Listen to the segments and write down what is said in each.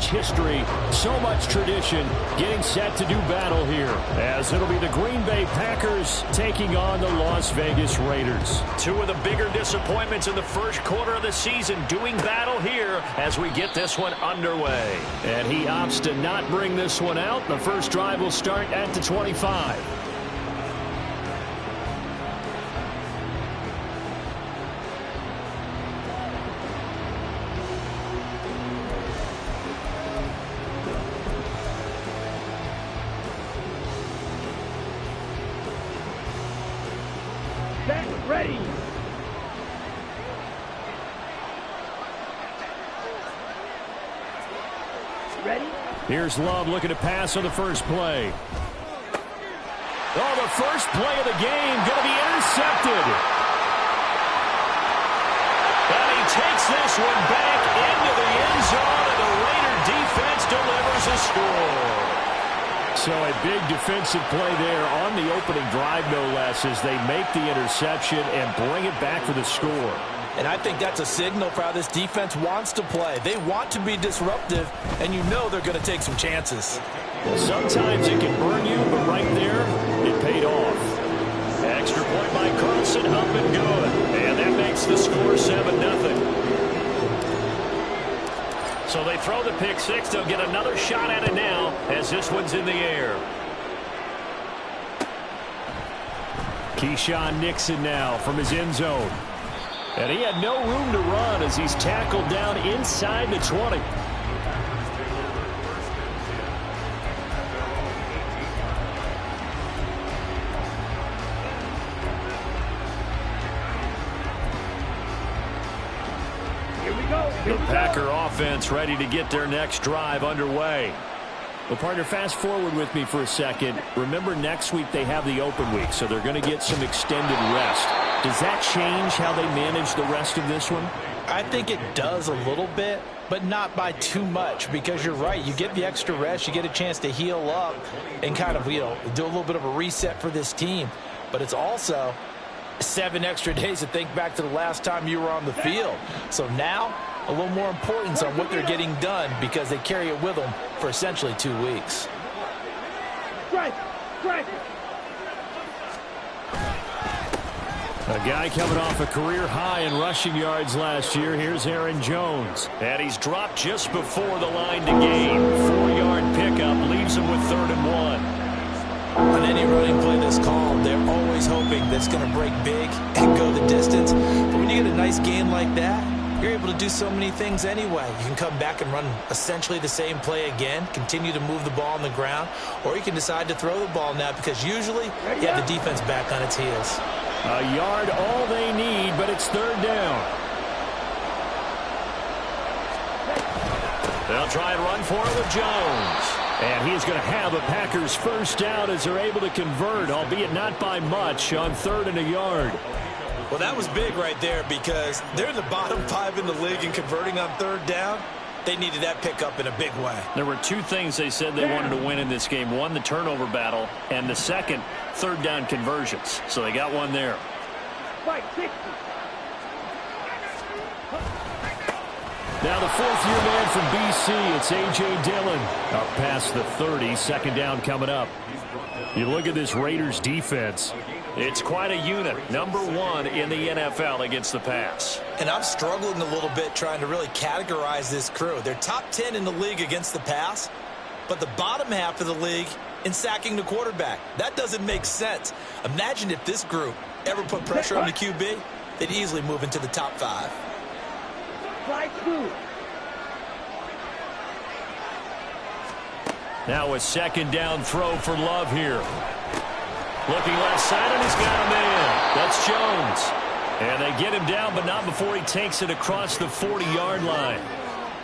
much history, so much tradition, getting set to do battle here, as it'll be the Green Bay Packers taking on the Las Vegas Raiders. Two of the bigger disappointments in the first quarter of the season doing battle here as we get this one underway. And he opts to not bring this one out. The first drive will start at the 25. Ready. Ready. Here's Love looking to pass on the first play. Oh, the first play of the game going to be intercepted. And he takes this one back into the end zone, and the Raider defense delivers a score. So a big defensive play there on the opening drive, no less, as they make the interception and bring it back for the score. And I think that's a signal for how this defense wants to play. They want to be disruptive, and you know they're going to take some chances. Well, sometimes it can burn you, but right there, it paid off. Extra point by Carlson, up and good. And that makes the score 7-0. So they throw the pick six. They'll get another shot at it now as this one's in the air. Keyshawn Nixon now from his end zone. And he had no room to run as he's tackled down inside the 20. The Packer offense ready to get their next drive underway. Well, partner, fast forward with me for a second. Remember, next week they have the open week, so they're going to get some extended rest. Does that change how they manage the rest of this one? I think it does a little bit, but not by too much, because you're right. You get the extra rest, you get a chance to heal up and kind of, do a little bit of a reset for this team. But it's also 7 extra days to think back to the last time you were on the field. So now, a little more importance on what they're getting done because they carry it with them for essentially 2 weeks. Strike! Strike! A guy coming off a career high in rushing yards last year. Here's Aaron Jones. And he's dropped just before the line to gain. 4-yard pickup leaves him with 3rd and 1. On any running play that's called, they're always hoping that's going to break big and go the distance. But when you get a nice gain like that, you're able to do so many things anyway. You can come back and run essentially the same play again, continue to move the ball on the ground, or you can decide to throw the ball now because usually you have the defense back on its heels. A yard all they need, but it's 3rd down. They'll try and run for it with Jones. And he's going to have a Packers first down as they're able to convert, albeit not by much, on 3rd and a yard. Well, that was big right there because they're in the bottom 5 in the league in converting on 3rd down. They needed that pickup in a big way. There were 2 things they said they wanted to win in this game. One, the turnover battle, and the second, 3rd down conversions. So they got one there. Fight 60. Now the 4th-year man from BC, it's A.J. Dillon. Up past the 30, 2nd down coming up. You look at this Raiders defense. It's quite a unit. Number 1 in the NFL against the pass. And I'm struggling a little bit trying to really categorize this crew. They're top 10 in the league against the pass, but the bottom half of the league in sacking the quarterback. That doesn't make sense. Imagine if this group ever put pressure on the QB, they'd easily move into the top 5. Fly 2. Now a 2nd down throw for Love here. Looking left side, and he's got him in. That's Jones. And they get him down, but not before he takes it across the 40-yard line.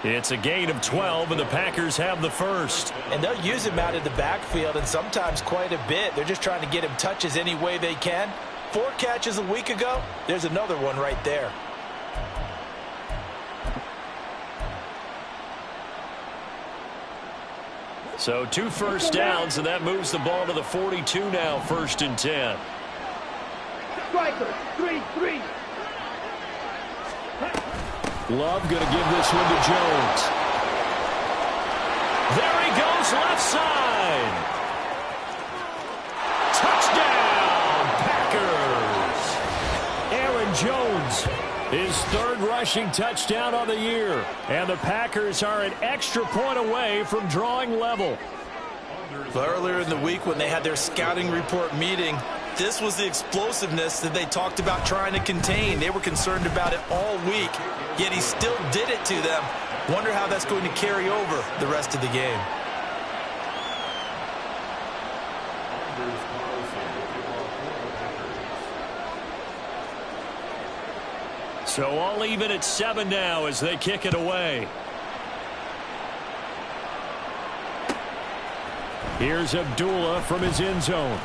It's a gain of 12, and the Packers have the first. And they'll use him out in the backfield, and sometimes quite a bit. They're just trying to get him touches any way they can. 4 catches a week ago. There's another one right there. So 2 first downs, and that moves the ball to the 42 now, 1st and 10. Striker, 3-3. Love going to give this one to Jones. goes left side. Touchdown, Packers. Aaron Jones, his third rushing touchdown on the year. And the Packers are an extra point away from drawing level. Earlier in the week when they had their scouting report meeting, this was the explosiveness that they talked about trying to contain. They were concerned about it all week, yet he still did it to them. Wonder how that's going to carry over the rest of the game. So all even at 7 now as they kick it away. Here's Abdullah from his end zone.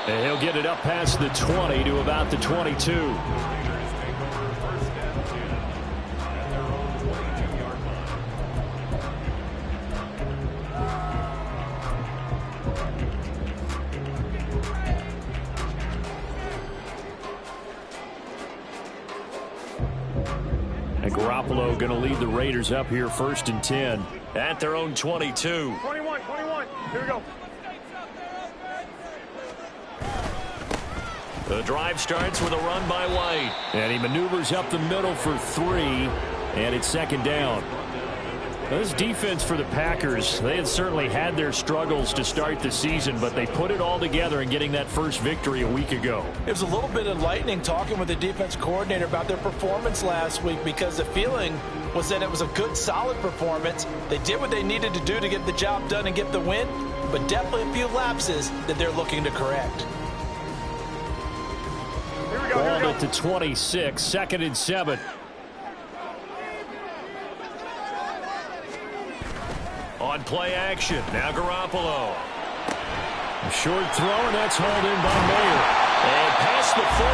And he'll get it up past the 20 to about the 22. And Garoppolo going to lead the Raiders up here 1st and 10 at their own 22. 21. Here we go. The drive starts with a run by White. And he maneuvers up the middle for 3. And it's 2nd down. This defense for the Packers, they had certainly had their struggles to start the season, but they put it all together in getting that first victory a week ago. It was a little bit enlightening talking with the defense coordinator about their performance last week, because the feeling was that it was a good, solid performance. They did what they needed to do to get the job done and get the win, but definitely a few lapses that they're looking to correct. Here we go. Ball at the 26, 2nd and 7. On play action, now Garoppolo. A short throw, and that's hauled in by Mayer. And past the 40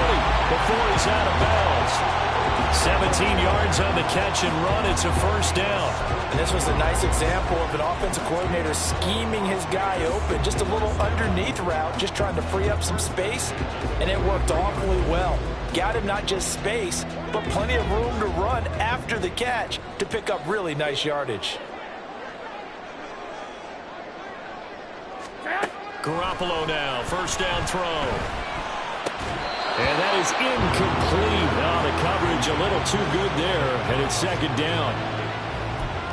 before he's out of bounds. 17 yards on the catch and run. It's a 1st down. And this was a nice example of an offensive coordinator scheming his guy open. Just a little underneath route, just trying to free up some space, and it worked awfully well. Got him not just space, but plenty of room to run after the catch to pick up really nice yardage. Garoppolo now, 1st down throw. And that is incomplete. Now the coverage a little too good there, and it's 2nd down.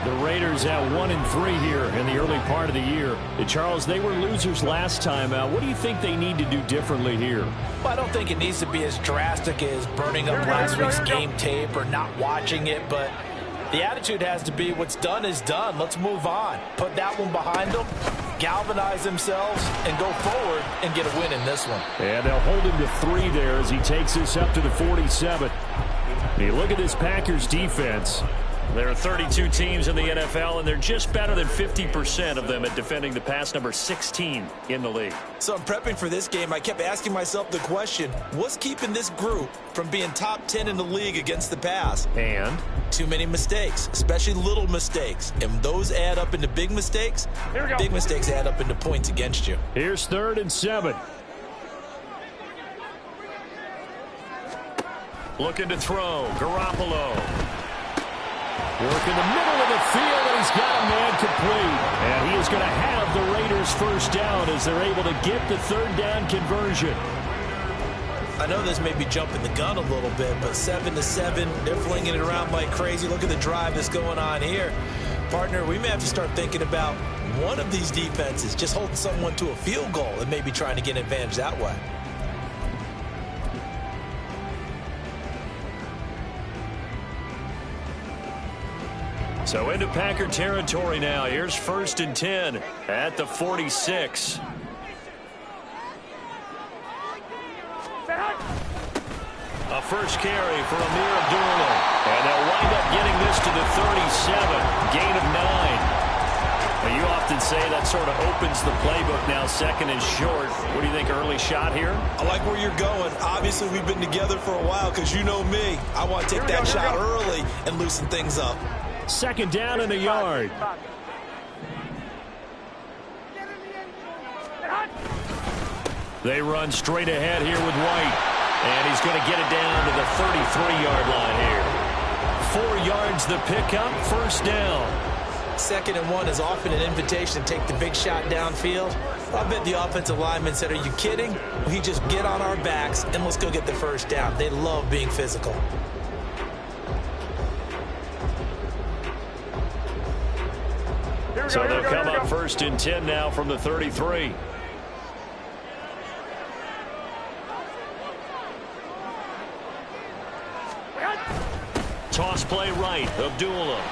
The Raiders at 1-3 here in the early part of the year. And Charles, they were losers last time out. What do you think they need to do differently here? Well, I don't think it needs to be as drastic as burning up last week's game tape or not watching it, but the attitude has to be what's done is done. Let's move on. Put that one behind them, galvanize themselves, and go forward and get a win in this one. And they'll hold him to 3 there as he takes this up to the 47. You look at this Packers defense. There are 32 teams in the NFL, and they're just better than 50% of them at defending the pass, number 16 in the league. So I'm prepping for this game. I kept asking myself the question, what's keeping this group from being top 10 in the league against the pass? And too many mistakes, especially little mistakes. And those add up into big mistakes. Big mistakes add up into points against you. Here's 3rd and 7. Looking to throw. Garoppolo. Work in the middle of the field, and he's got a man complete. And he is going to have the Raiders 1st down as they're able to get the 3rd down conversion. I know this may be jumping the gun a little bit, but 7-7, they're flinging it around like crazy. Look at the drive that's going on here. Partner, we may have to start thinking about one of these defenses just holding someone to a field goal and maybe trying to get an advantage that way. So into Packer territory now. Here's 1st and 10 at the 46. A first carry for Amir Abdullah. And they'll wind up getting this to the 37. Gain of 9. Now, you often say that sort of opens the playbook now, 2nd and short. What do you think, early shot here? I like where you're going. Obviously, we've been together for a while because you know me. I want to take that shot early and loosen things up. 2nd down and a yard. They run straight ahead here with White. And he's going to get it down to the 33-yard line here. 4 yards the pickup, 1st down. 2nd and 1 is often an invitation to take the big shot downfield. I bet the offensive linemen said, are you kidding? We just get on our backs and let's go get the first down. They love being physical. So they'll come up 1st and 10 now from the 33. Toss play right. Abdullah.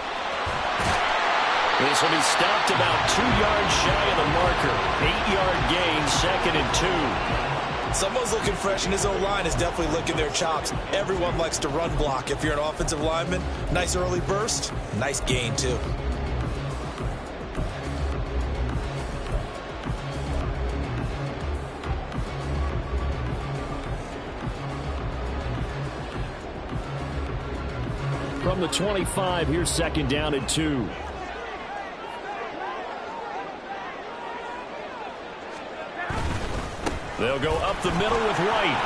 This will be stopped about 2 yards shy of the marker. 8-yard gain, 2nd and 2. Someone's looking fresh, and his O-line is definitely licking their chops. Everyone likes to run block. If you're an offensive lineman, nice early burst, nice gain too. From the 25, here's 2nd down and 2. They'll go up the middle with White.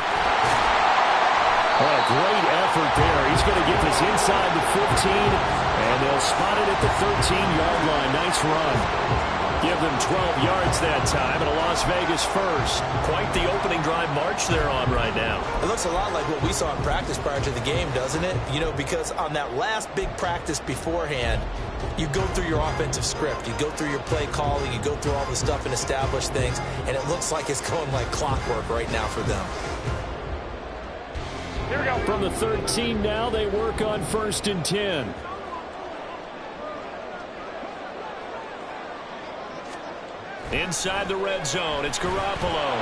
Oh, a great effort there. He's going to get this inside the 15, and they'll spot it at the 13-yard line. Nice run. Give them 12 yards that time, and a Las Vegas first. Quite the opening drive march they're on right now. It looks a lot like what we saw in practice prior to the game, doesn't it? You know, because on that last big practice beforehand, you go through your offensive script. You go through your play calling. You go through all the stuff and establish things, and it looks like it's going like clockwork right now for them. Here we go. From the 13 now, they work on 1st and 10. Inside the red zone, it's Garoppolo.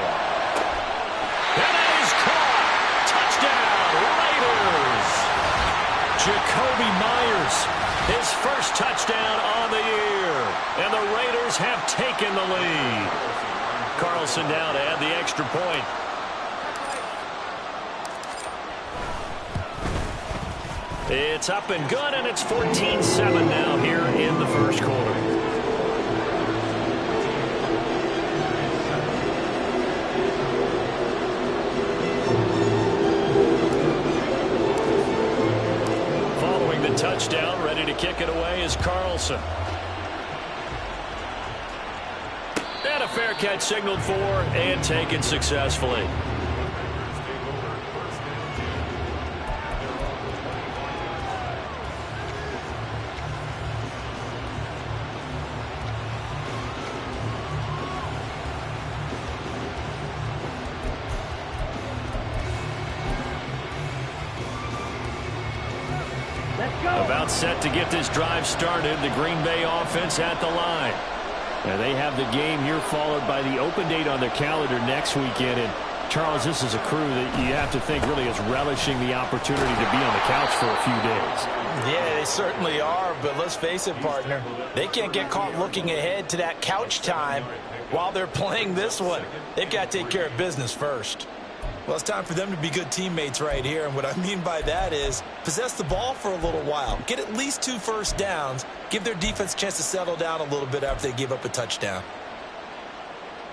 And that is caught. Touchdown, Raiders. Jacoby Myers, his first touchdown on the year. And the Raiders have taken the lead. Carlson down to add the extra point. It's up and good, and it's 14-7 now here in the first quarter. Touchdown, ready to kick it away is Carlson. And a fair catch signaled for and taken successfully. About set to get this drive started. The Green Bay offense at the line. Now they have the game here followed by the open date on their calendar next weekend. And Charles, this is a crew that you have to think really is relishing the opportunity to be on the couch for a few days. Yeah, they certainly are. But let's face it, partner, they can't get caught looking ahead to that couch time while they're playing this one. They've got to take care of business first. Well, it's time for them to be good teammates right here. And what I mean by that is possess the ball for a little while. Get at least 2 first downs. Give their defense a chance to settle down a little bit after they give up a touchdown.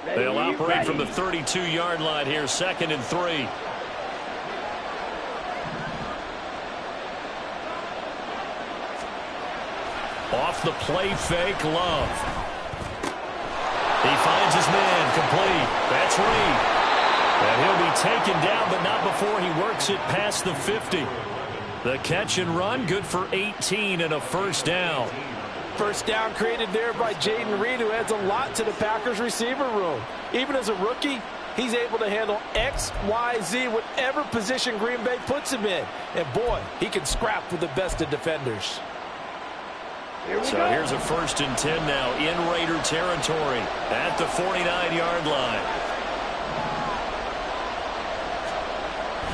They'll operate from the 32-yard line here, 2nd and 3. Off the play fake, Love. He finds his man, complete. That's Reed. And he'll be taken down, but not before he works it past the 50. The catch and run, good for 18 and a first down. First down created there by Jaden Reed, who adds a lot to the Packers receiver room. Even as a rookie, he's able to handle X, Y, Z, whatever position Green Bay puts him in. And boy, he can scrap with the best of defenders. So here's a 1st and 10 now in Raider territory at the 49-yard line.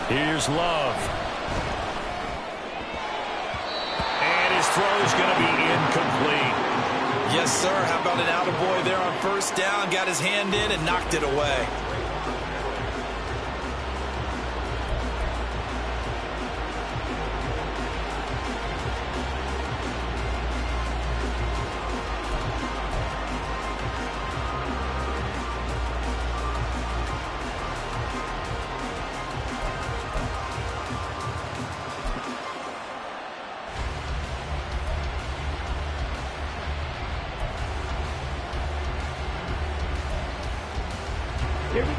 Here's Love. And his throw is going to be incomplete. Yes, sir. How about an attaboy there on first down? Got his hand in and knocked it away.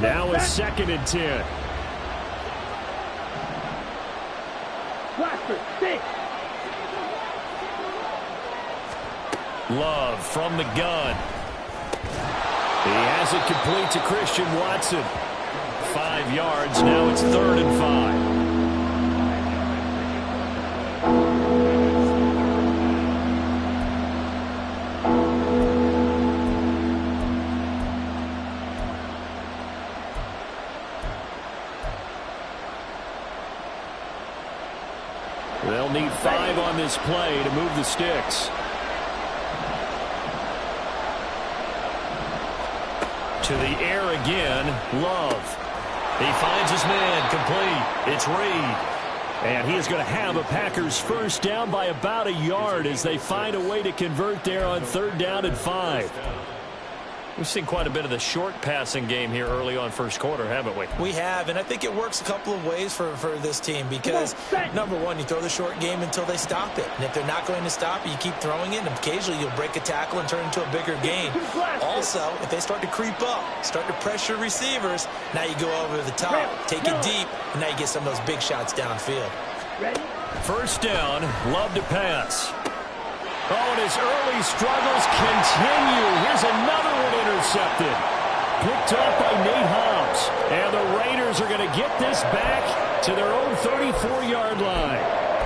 Now it's 2nd and 10. Love from the gun. He has it complete to Christian Watson. 5 yards. Now it's 3rd and 5. They'll need 5 on this play to move the sticks. To the air again, Love. He finds his man, complete. It's Reed. And he is going to have a Packers first down by about a yard as they find a way to convert there on 3rd down and 5. We've seen quite a bit of the short passing game here early on first quarter, haven't we? We have, and I think it works a couple of ways for this team because, number one, you throw the short game until they stop it. And if they're not going to stop it, you keep throwing it, and occasionally you'll break a tackle and turn into a bigger gain. Also, if they start to creep up, start to pressure receivers, now you go over the top, take it deep, and now you get some of those big shots downfield. First down, Love to pass. Oh, and his early struggles continue. Here's another one intercepted. Picked up by Nate Hobbs. And the Raiders are going to get this back to their own 34-yard line.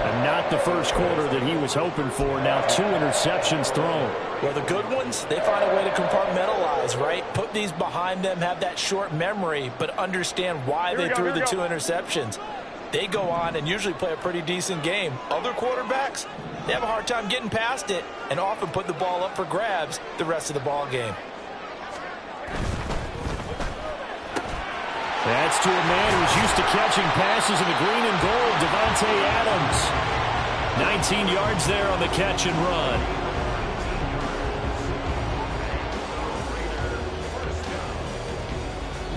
And not the first quarter that he was hoping for. Now 2 interceptions thrown. Well, the good ones, they find a way to compartmentalize, right? Put these behind them, have that short memory, but understand why they threw the 2 interceptions. They go on and usually play a pretty decent game. Other quarterbacks, they have a hard time getting past it and often put the ball up for grabs the rest of the ball game. That's to a man who's used to catching passes in the green and gold, Devontae Adams. 19 yards there on the catch and run.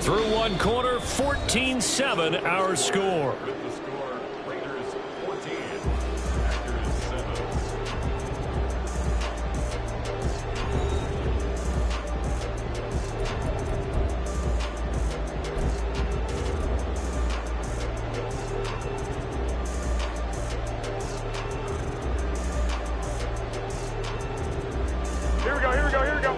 Through one quarter, 14-7 our score. Here we go, here we go, here we go.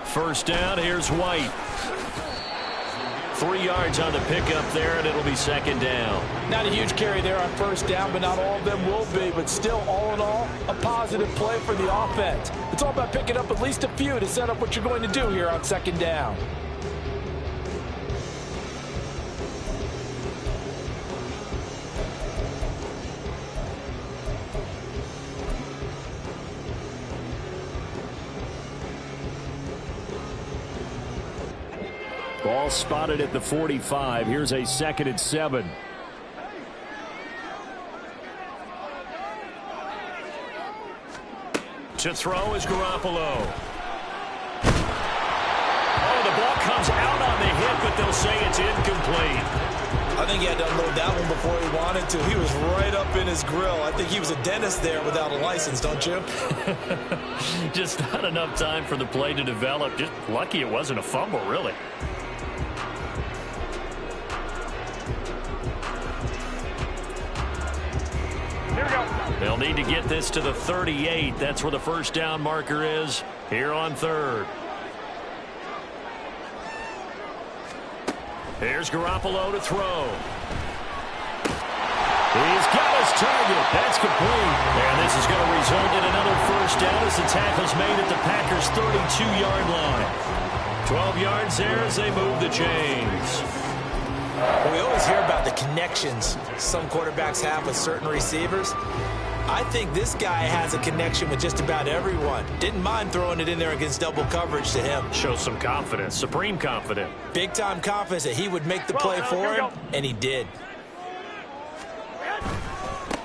First down, here's White. 3 yards on the pickup there, and it'll be 2nd down. Not a huge carry there on first down, but not all of them will be. But still, all in all, a positive play for the offense. It's all about picking up at least a few to set up what you're going to do here on 2nd down. Ball spotted at the 45. Here's a 2nd and 7. To throw is Garoppolo. Oh, the ball comes out on the hit, but they'll say it's incomplete. I think he had to unload that one before he wanted to. He was right up in his grill. I think he was a dentist there without a license, don't you? Just not enough time for the play to develop. Just lucky it wasn't a fumble, really. Here we go. They'll need to get this to the 38. That's where the first down marker is here on 3rd. Here's Garoppolo to throw. He's got his target. That's complete. And this is going to result in another first down as the tackle's made at the Packers' 32-yard line. 12 yards there as they move the chains. We always hear about the connections some quarterbacks have with certain receivers. I think this guy has a connection with just about everyone. Didn't mind throwing it in there against double coverage to him. Shows some confidence, supreme confidence. Big-time confidence that he would make the play for him, and he did.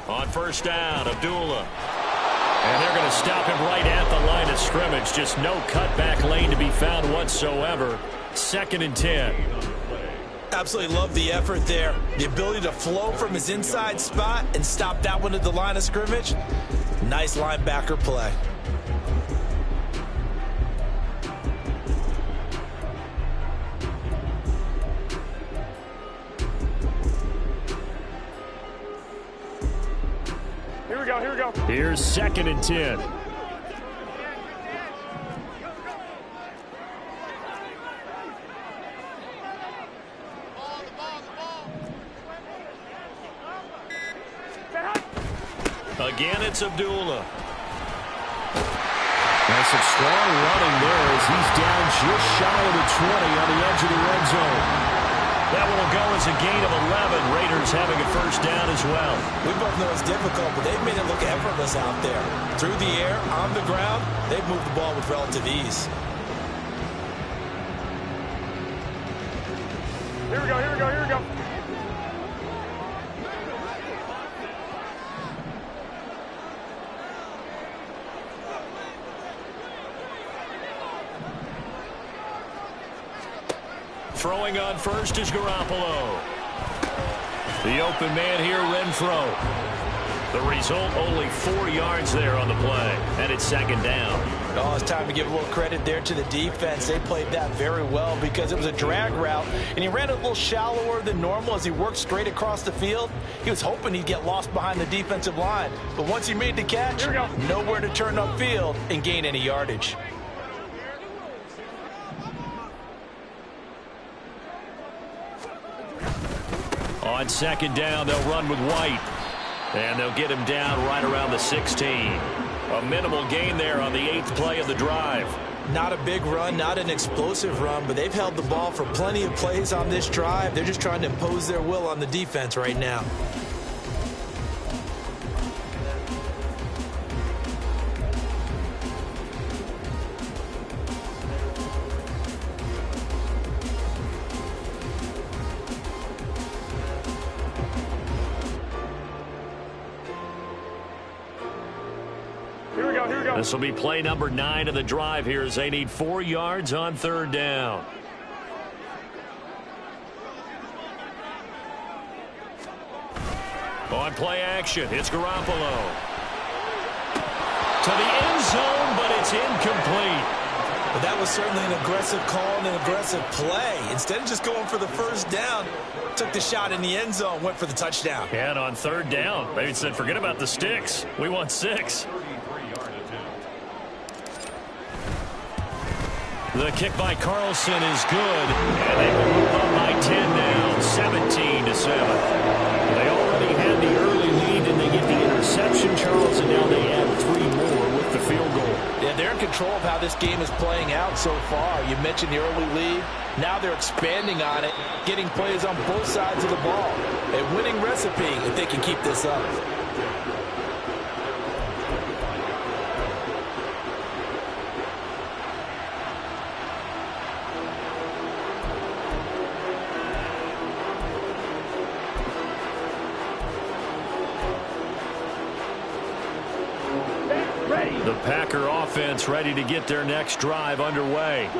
On first down, Abdullah. And they're going to stop him right at the line of scrimmage. Just no cutback lane to be found whatsoever. 2nd and 10. Absolutely love the effort there. The ability to flow from his inside spot and stop that one at the line of scrimmage. Nice linebacker play. Here we go, here we go. Here's 2nd and 10. Again, it's Abdullah. That's some strong running there as he's down just shy of the 20 on the edge of the red zone. That one will go as a gain of 11. Raiders having a first down as well. We both know it's difficult, but they've made it look effortless out there. Through the air, on the ground, they've moved the ball with relative ease. Here we go, here we go, here we go. Throwing on first is Garoppolo. The open man here, Renfro. The result, only 4 yards there on the play. And it's 2nd down. Oh, it's time to give a little credit there to the defense. They played that very well because it was a drag route, and he ran a little shallower than normal as he worked straight across the field. He was hoping he'd get lost behind the defensive line. But once he made the catch, nowhere to turn upfield and gain any yardage. On 2nd down, they'll run with White. And they'll get him down right around the 16. A minimal gain there on the 8th play of the drive. Not a big run, not an explosive run, but they've held the ball for plenty of plays on this drive. They're just trying to impose their will on the defense right now. This will be play number 9 of the drive here as they need 4 yards on 3rd down. On play action, it's Garoppolo. To the end zone, but it's incomplete. But that was certainly an aggressive call and an aggressive play. Instead of just going for the first down, took the shot in the end zone, went for the touchdown. And on 3rd down, they said, forget about the sticks. We want 6. The kick by Carlson is good, and they will move up by 10 now, 17-7. They already had the early lead, and they get the interception, Charles, and now they add 3 more with the field goal. Yeah, they're in control of how this game is playing out so far. You mentioned the early lead. Now they're expanding on it, getting plays on both sides of the ball. A winning recipe if they can keep this up. The Packer offense ready to get their next drive underway.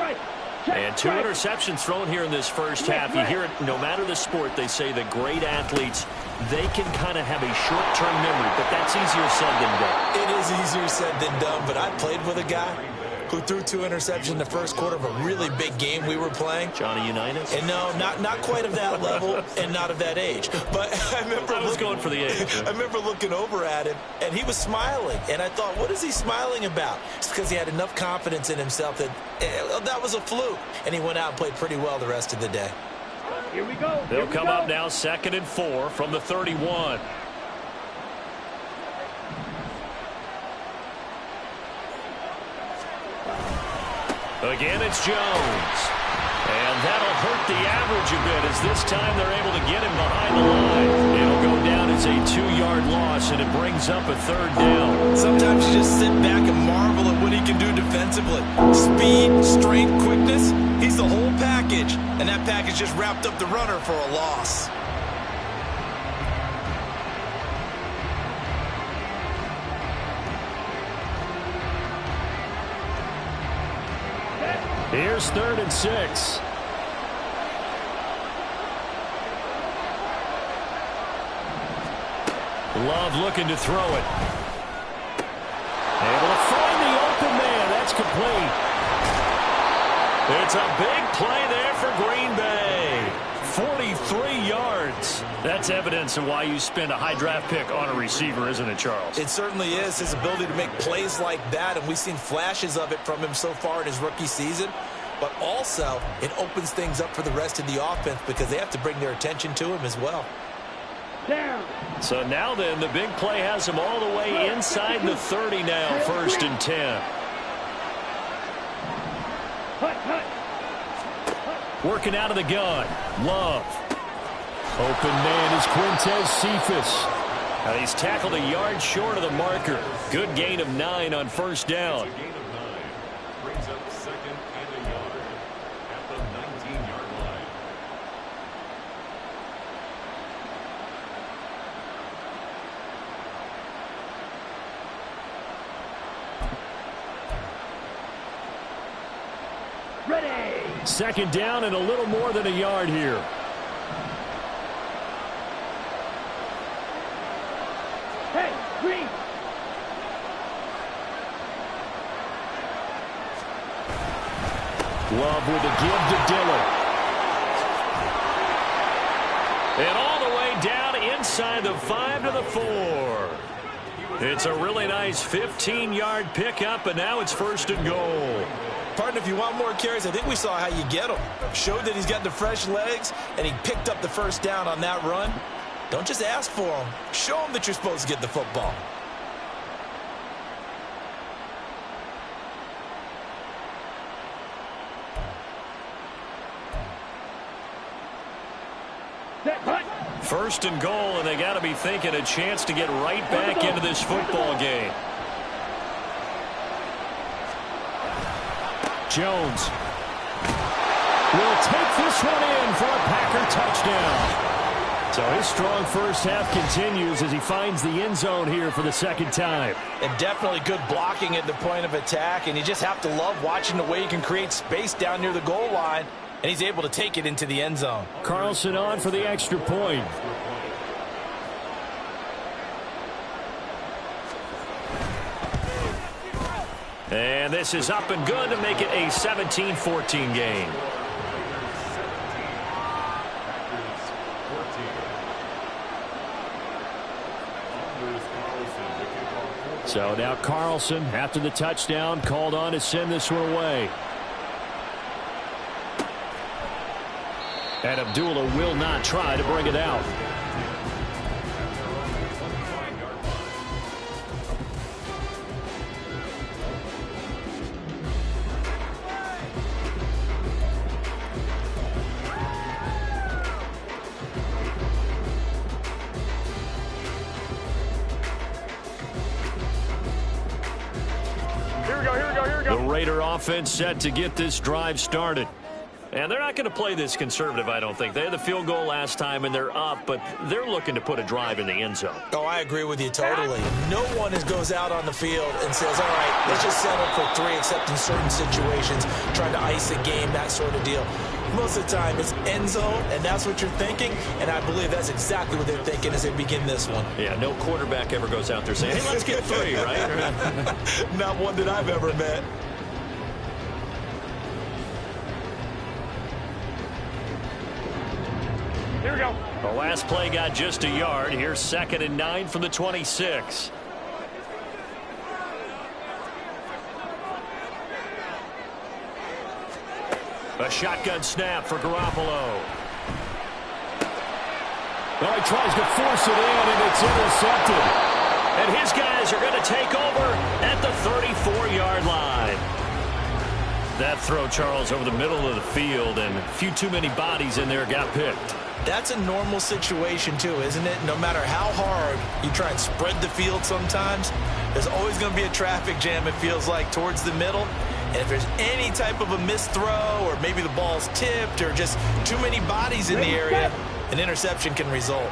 And 2 interceptions thrown here in this first half. You hear it, no matter the sport, they say the great athletes, they can kind of have a short-term memory, but that's easier said than done. It is easier said than done, but I played with a guy who threw 2 interceptions in the first quarter of a really big game we were playing. Johnny Unitas? And no, not quite of that level and not of that age. But I remember going for the age. I remember looking over at him, and he was smiling. And I thought, what is he smiling about? It's because he had enough confidence in himself that that was a fluke. And he went out and played pretty well the rest of the day. Here we go. They'll come up now 2nd and 4 from the 31. Again, it's Jones. And that'll hurt the average a bit as this time they're able to get him behind the line. It'll go down as a 2-yard loss, and it brings up a 3rd down. Sometimes you just sit back and marvel at what he can do defensively. Speed, strength, quickness, he's the whole package. And that package just wrapped up the runner for a loss. Here's 3rd and 6. Love looking to throw it. Able to find the open man. That's complete. It's a big play there for Green Bay. 43 yards. That's evidence of why you spend a high draft pick on a receiver, isn't it, Charles? It certainly is. His ability to make plays like that, and we've seen flashes of it from him so far in his rookie season. But also, it opens things up for the rest of the offense because they have to bring their attention to him as well. Down. So now then, the big play has him all the way inside the 30 now, 1st and 10. Working out of the gun. Love. Open man is Quintez Cephas. Now he's tackled a yard short of the marker. Good gain of 9 on 1st down. Brings up 2nd and a yard at the 19-yard line. Ready. 2nd down and a little more than a yard here. Hey, Green. Love with a give to Dillon. And all the way down inside the 5 to the 4. It's a really nice 15-yard pickup, and now it's 1st and goal. Partner, if you want more carries, I think we saw how you get him. Showed that he's got the fresh legs, and he picked up the 1st down on that run. Don't just ask for him. Show him that you're supposed to get the football. First and goal, and they got to be thinking a chance to get right back into this football game. Jones will take this one in for a Packer touchdown. So his strong first half continues as he finds the end zone here for the 2nd time. And definitely good blocking at the point of attack, and you just have to love watching the way he can create space down near the goal line, and he's able to take it into the end zone. Carlson on for the extra point. And this is up and good to make it a 17-14 game. So now Carlson, after the touchdown, called on to send this one away. And Abdullah will not try to bring it out. The Raider offense set to get this drive started. And they're not going to play this conservative, I don't think. They had the field goal last time, and they're up, but they're looking to put a drive in the end zone. Oh, I agree with you totally. No one goes out on the field and says, all right, let's just settle for 3, except in certain situations, trying to ice a game, that sort of deal. Most of the time, it's end zone, and that's what you're thinking, and I believe that's exactly what they're thinking as they begin this one. Yeah, no quarterback ever goes out there saying, hey, let's get 3, right? Not one that I've ever met. Here we go. The last play got just a yard. Here's 2nd and 9 from the 26. A shotgun snap for Garoppolo. Well, he tries to force it in, and it's intercepted. And his guys are going to take over at the 34-yard line. That throw, Charles, over the middle of the field, and a few too many bodies in there got picked. That's a normal situation, too, isn't it? No matter how hard you try and spread the field sometimes, there's always going to be a traffic jam, it feels like, towards the middle. And if there's any type of a missed throw, or maybe the ball's tipped, or just too many bodies in the area, an interception can result.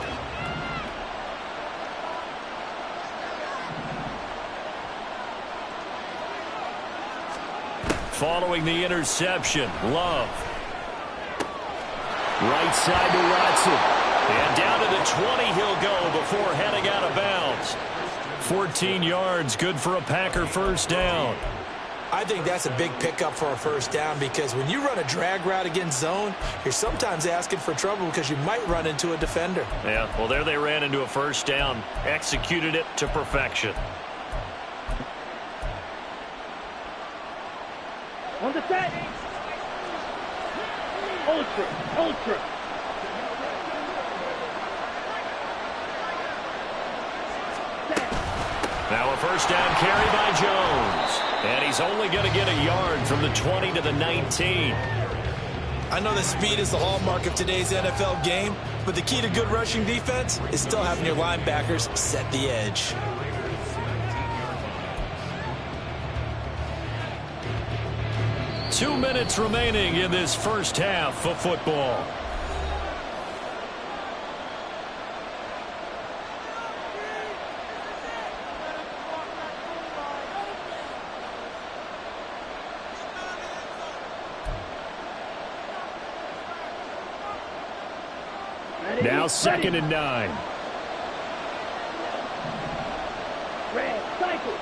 Following the interception, Love. Right side to Watson. And down to the 20 he'll go before heading out of bounds. 14 yards, good for a Packer first down. I think that's a big pickup for a first down because when you run a drag route against zone, you're sometimes asking for trouble because you might run into a defender. Yeah, well, there they ran into a first down. Executed it to perfection. On the set. Ultra. Now a first down carry by Jones. And he's only going to get a yard from the 20 to the 19. I know that speed is the hallmark of today's NFL game, but the key to good rushing defense is still having your linebackers set the edge. Two minutes remaining in this first half of football. Now 2nd and 9. Red, cycle.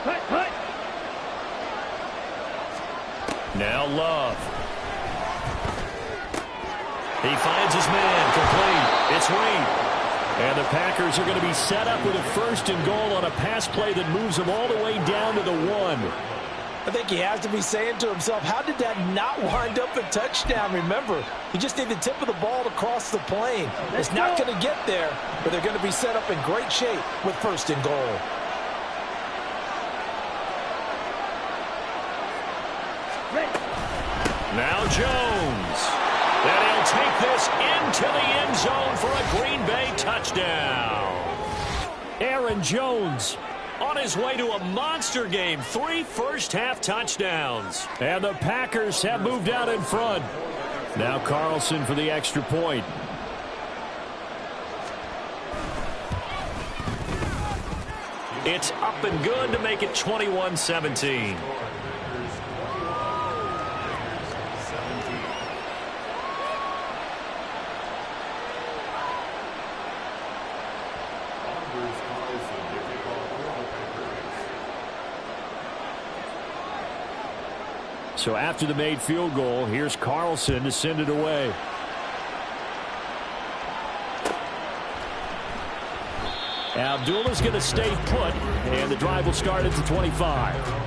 Cut. Now Love. He finds his man, complete. It's Reed. And the Packers are going to be set up with a 1st and goal on a pass play that moves them all the way down to the 1. I think he has to be saying to himself, how did that not wind up a touchdown? Remember, you just need the tip of the ball to cross the plane. It's not going to get there, but they're going to be set up in great shape with 1st and goal. Now Jones. And he'll take this into the end zone for a Green Bay touchdown. Aaron Jones on his way to a monster game. 3 first-half touchdowns. And the Packers have moved out in front. Now Carlson for the extra point. It's up and good to make it 21-17. So after the made field goal, here's Carlson to send it away. Abdullah's going to stay put, and the drive will start at the 25.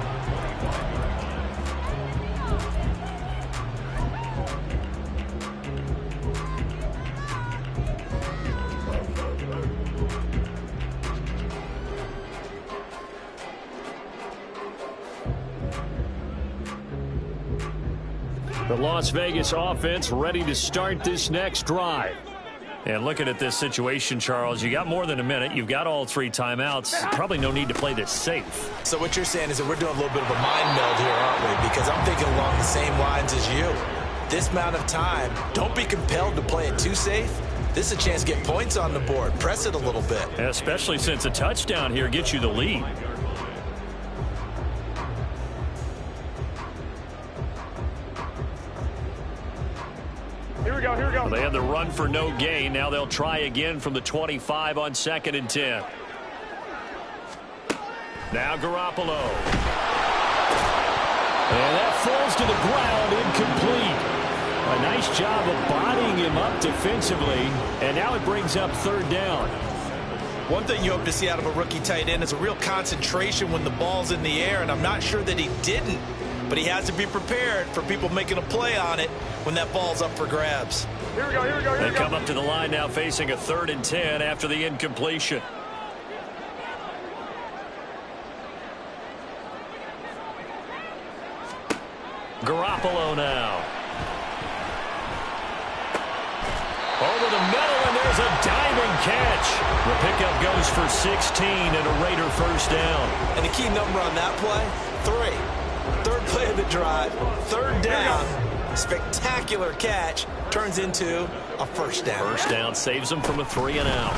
The Las Vegas offense ready to start this next drive. And looking at this situation, Charles, you got more than a minute. You've got all 3 timeouts. Probably no need to play this safe. So what you're saying is that we're doing a little bit of a mind meld here, aren't we? Because I'm thinking along the same lines as you. This amount of time, don't be compelled to play it too safe. This is a chance to get points on the board. Press it a little bit. Especially since a touchdown here gets you the lead. Here we go. They had the run for no gain. Now they'll try again from the 25 on 2nd and 10. Now Garoppolo. And that falls to the ground, incomplete. A nice job of bodying him up defensively. And now it brings up 3rd down. One thing you hope to see out of a rookie tight end is a real concentration when the ball's in the air, and I'm not sure that he didn't. But he has to be prepared for people making a play on it when that ball's up for grabs. Here we go. They come up to the line now facing a 3rd and 10 after the incompletion. Garoppolo now. Over the middle, and there's a diving catch. The pickup goes for 16 and a Raider first down. And the key number on that play, 3. 3rd play of the drive, 3rd down, spectacular catch, turns into a first down. First down saves them from a 3 and out.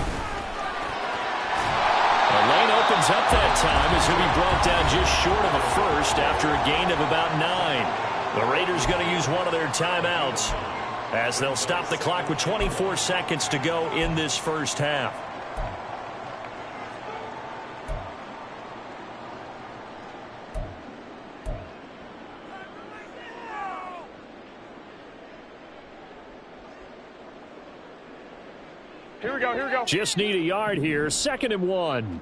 The lane opens up that time as he'll be brought down just short of a first after a gain of about 9. The Raiders going to use one of their timeouts as they'll stop the clock with 24 seconds to go in this first half. Here we go, here we go. Just need a yard here, 2nd and 1.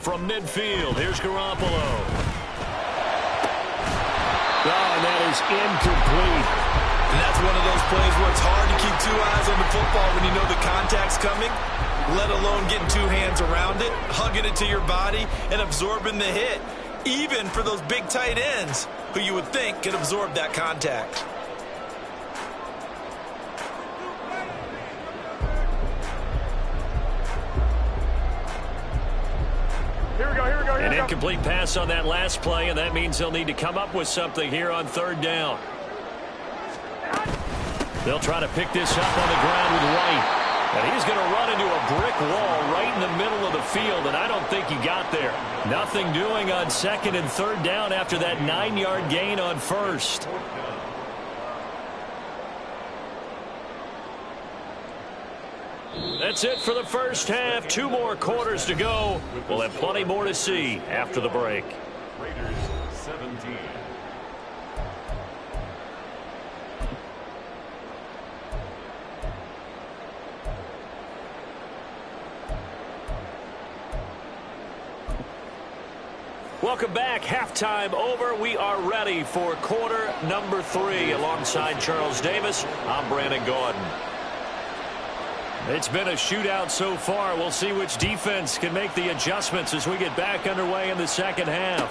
From midfield, here's Garoppolo. Oh, and that is incomplete. And that's one of those plays where it's hard to keep 2 eyes on the football when you know the contact's coming, let alone getting 2 hands around it, hugging it to your body, and absorbing the hit, even for those big tight ends who you would think could absorb that contact. Here we go, here we go, here An we go. incomplete pass on that last play, and that means they'll need to come up with something here on 3rd down. They'll try to pick this up on the ground with White. And he's going to run into a brick wall right in the middle of the field, and I don't think he got there. Nothing doing on 2nd and 3rd down after that 9-yard gain on 1st. That's it for the first half. 2 more quarters to go. We'll have plenty more to see after the break. Raiders 17. Welcome back. Halftime over. We are ready for quarter number 3. Alongside Charles Davis, I'm Brandon Gordon. It's been a shootout so far. We'll see which defense can make the adjustments as we get back underway in the second half.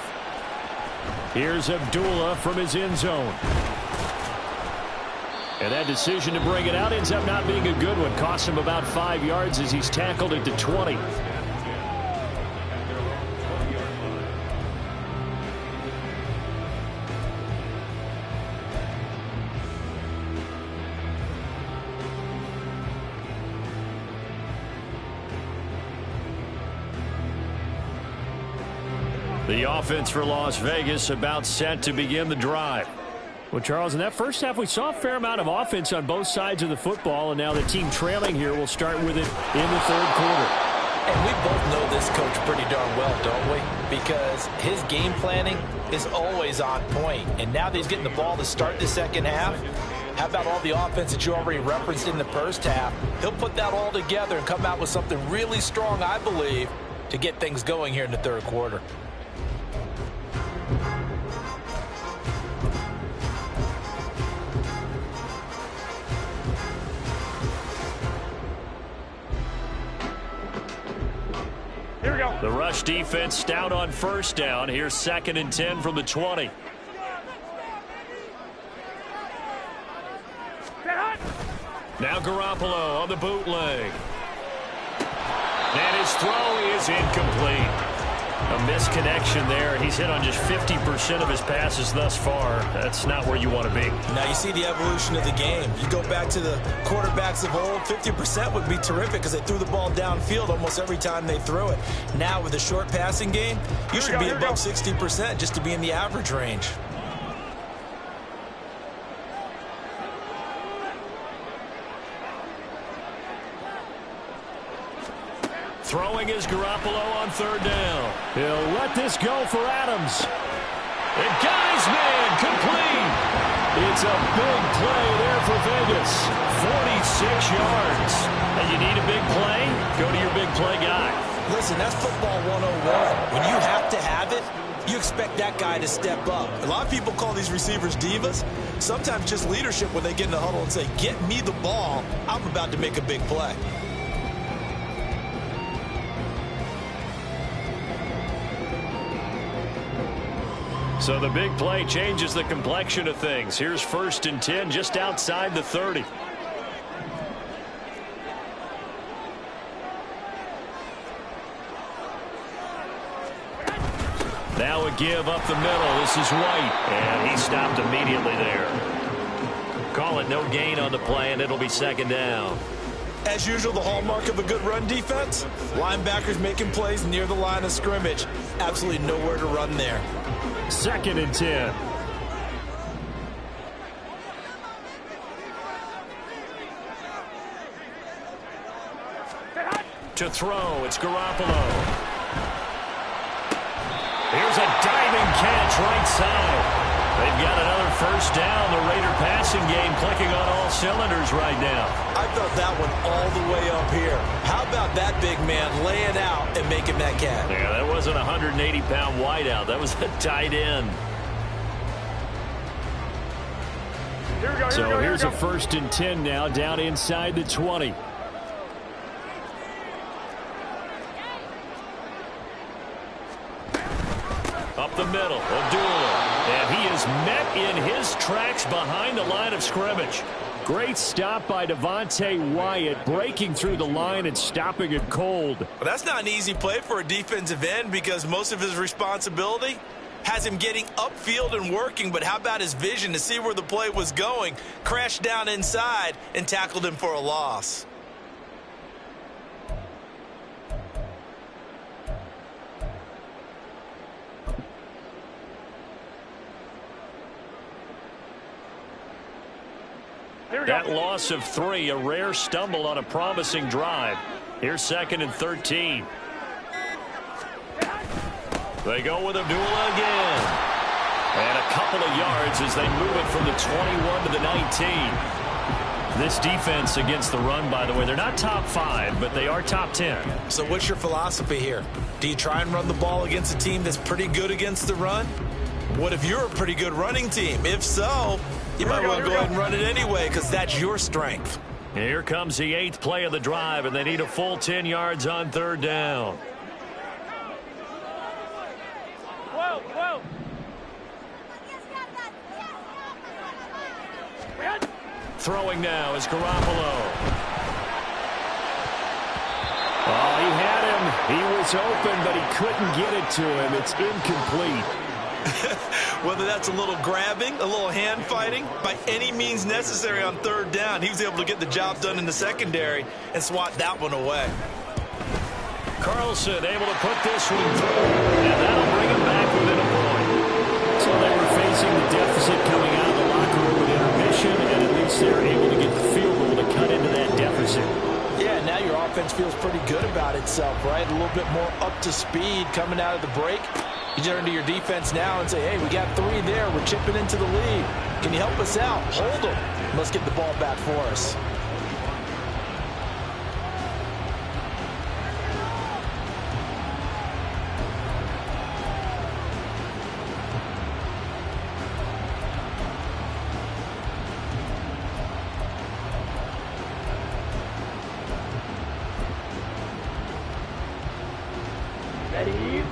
Here's Abdullah from his end zone. And that decision to bring it out ends up not being a good one. Costs him about 5 yards as he's tackled it to 20. The offense for Las Vegas about set to begin the drive. Well, Charles, in that first half, we saw a fair amount of offense on both sides of the football, and now the team trailing here will start with it in the 3rd quarter. And we both know this coach pretty darn well, don't we? Because his game planning is always on point. And now that he's getting the ball to start the second half, how about all the offense that you already referenced in the first half? He'll put that all together and come out with something really strong, I believe, to get things going here in the 3rd quarter. Here we go. The rush defense stout on 1st down. Here's 2nd and 10 from the 20. Now Garoppolo on the bootleg. And his throw is incomplete. A misconnection there. He's hit on just 50% of his passes thus far. That's not where you want to be. Now you see the evolution of the game. You go back to the quarterbacks of old, 50% would be terrific because they threw the ball downfield almost every time they threw it. Now with a short passing game, you should be above 60% just to be in the average range. Throwing is Garoppolo on 3rd down. He'll let this go for Adams. And got his man complete. It's a big play there for Vegas. 46 yards. And you need a big play? Go to your big play guy. Listen, that's football 101. When you have to have it, you expect that guy to step up. A lot of people call these receivers divas. Sometimes just leadership when they get in the huddle and say, get me the ball. I'm about to make a big play. So the big play changes the complexion of things. Here's 1st and 10 just outside the 30. Now a give up the middle. This is White, and he stopped immediately there. Call it no gain on the play, and it'll be second down. As usual, the hallmark of a good run defense, linebackers making plays near the line of scrimmage. Absolutely nowhere to run there. 2nd and 10. To throw, it's Garoppolo. Here's a diving catch right side. They've got another first down. The Raider passing game clicking on all cylinders right now. I felt that one all the way up here. How about that big man laying out and making that catch? Yeah, that wasn't a 180-pound wideout. That was a tight end. So here's a 1st and 10 now, down inside the 20. Up the middle, Abdullah. And he is met in his tracks behind the line of scrimmage. Great stop by Devontae Wyatt, breaking through the line and stopping it cold. Well, that's not an easy play for a defensive end because most of his responsibility has him getting upfield and working, but how about his vision to see where the play was going, crashed down inside, and tackled him for a loss. That loss of 3, a rare stumble on a promising drive. Here's 2nd and 13. They go with Abdullah again. And a couple of yards as they move it from the 21 to the 19. This defense against the run, by the way, they're not top 5, but they are top 10. So what's your philosophy here? Do you try and run the ball against a team that's pretty good against the run? What if you're a pretty good running team? If so, you might want to go ahead and run it anyway because that's your strength. Here comes the 8th play of the drive, and they need a full 10 yards on 3rd down. Throwing now is Garoppolo. Oh, he had him. He was open, but he couldn't get it to him. It's incomplete. Whether that's a little grabbing, a little hand fighting, by any means necessary on 3rd down, he was able to get the job done in the secondary and swat that one away. Carlson able to put this one through, and that'll bring him back within a point. So they were facing the deficit coming out of the locker room with intermission, and at least they're able to get the field goal to cut into that deficit. Yeah, now your offense feels pretty good about itself, right? A little bit more up to speed coming out of the break. You turn to your defense now and say, hey, we got 3 there. We're chipping into the lead. Can you help us out? Hold them. Let's get the ball back for us.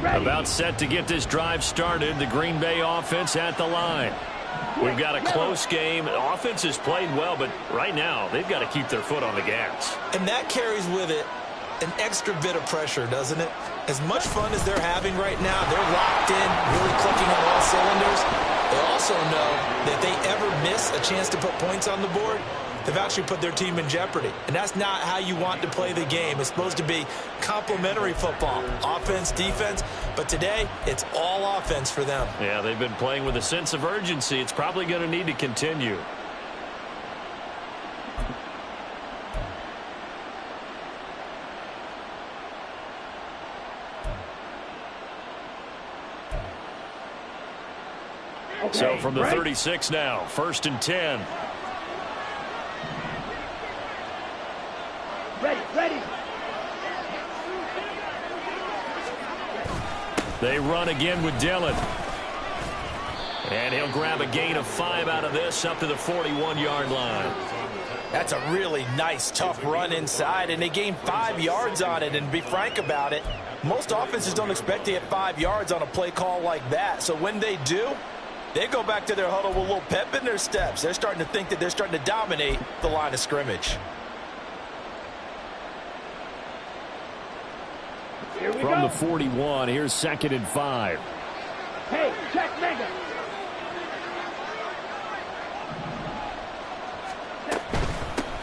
About set to get this drive started. The Green Bay offense at the line. We've got a close game. The offense has played well, but right now they've got to keep their foot on the gas. And that carries with it an extra bit of pressure, doesn't it? As much fun as they're having right now, they're locked in, really clicking on all cylinders. They also know that if they ever miss a chance to put points on the board, they've actually put their team in jeopardy. And that's not how you want to play the game. It's supposed to be complementary football, offense, defense. But today, it's all offense for them. Yeah, they've been playing with a sense of urgency. It's probably going to need to continue. Okay, so from the 36 now, 1st and 10. Ready. They run again with Dillon. And he'll grab a gain of 5 out of this up to the 41-yard line. That's a really nice, tough run inside, and they gained 5 yards on it. And to be frank about it, most offenses don't expect to get 5 yards on a play call like that. So when they do, they go back to their huddle with a little pep in their steps. They're starting to think that they're starting to dominate the line of scrimmage. From the 41, here's 2nd and 5. Hey, check mega.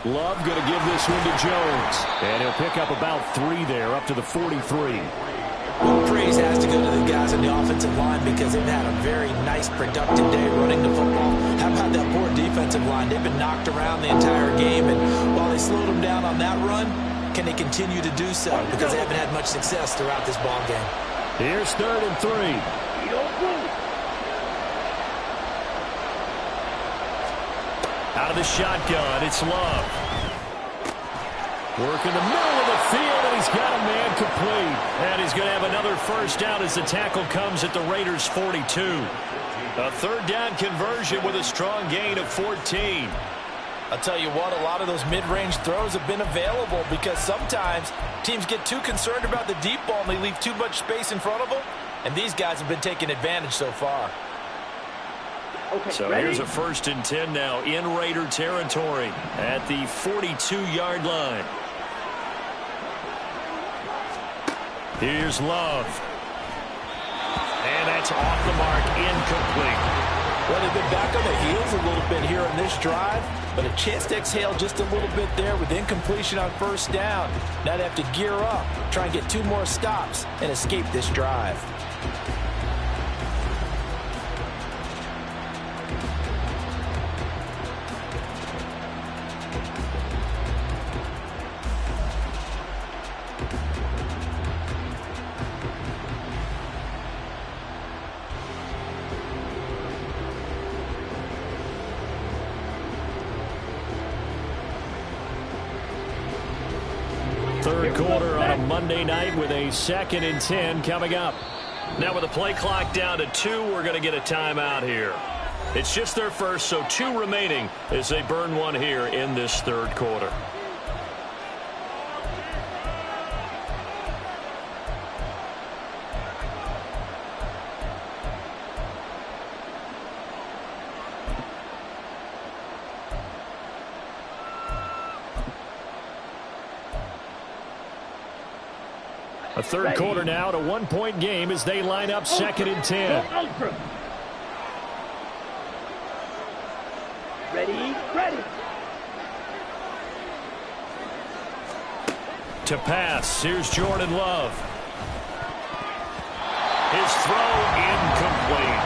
Love going to give this one to Jones. And he'll pick up about 3 there, up to the 43. Well, praise has to go to the guys on the offensive line because they've had a very nice, productive day running the football. How about that poor defensive line? They've been knocked around the entire game, and while they slowed them down on that run, can they continue to do so? Because they haven't had much success throughout this ball game. Here's 3rd and 3. Out of the shotgun, it's Love. Work in the middle of the field, and he's got a man complete. And he's going to have another first down as the tackle comes at the Raiders' 42. A 3rd down conversion with a strong gain of 14. I'll tell you what, a lot of those mid-range throws have been available because sometimes teams get too concerned about the deep ball and they leave too much space in front of them. And these guys have been taking advantage so far. Okay, so ready? Here's a 1st and 10 now in Raider territory at the 42-yard line. Here's Love. And that's off the mark, incomplete. Well, they've been back on their heels a little bit here on this drive, but a chance to exhale just a little bit there with incompletion on 1st down. Now they have to gear up, try and get 2 more stops, and escape this drive. Third quarter on a Monday night with a 2nd and 10 coming up. Now with the play clock down to 2, we're going to get a timeout here. It's just their first, so 2 remaining as they burn one here in this 3rd quarter. A 3rd quarter now, to 1-point game as they line up 2nd and 10. Ready. To pass, here's Jordan Love. His throw incomplete.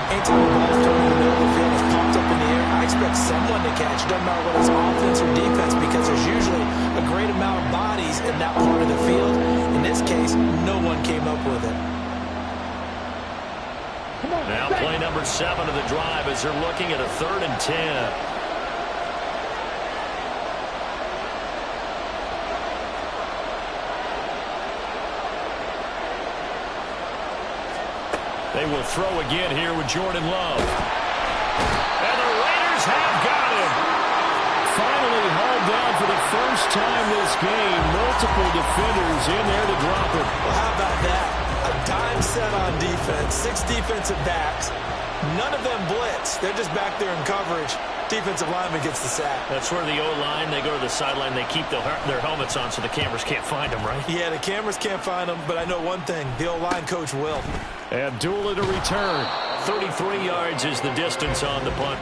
Anytime the ball's thrown in the middle of the field, it's popped up in the air, I expect someone to catch. Doesn't matter whether it's offense or defense, because there's usually a great amount of bodies in that part of the field. In this case, no one came up with it. Now play number 7 of the drive as they're looking at a 3rd and 10. They will throw again here with Jordan Love. And the Raiders have got him. Finally hauled down for the first time this game. Multiple defenders in there to drop him. Well, how about that? A dime set on defense, 6 defensive backs. None of them blitz. They're just back there in coverage. Defensive lineman gets the sack. That's where the O-line, they go to the sideline, they keep their helmets on so the cameras can't find them, right? Yeah, the cameras can't find them, but I know one thing. The O-line coach will. Abdullah to return. 33 yards is the distance on the punt.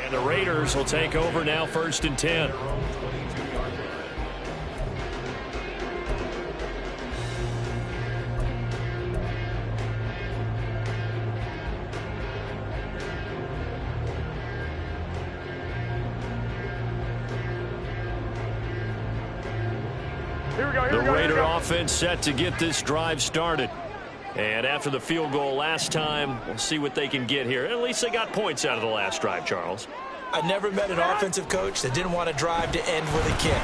And the Raiders will take over now, 1st and 10. The Raider offense set to get this drive started. And after the field goal last time, we'll see what they can get here. At least they got points out of the last drive, Charles. I never met an offensive coach that didn't want to drive to end with a kick.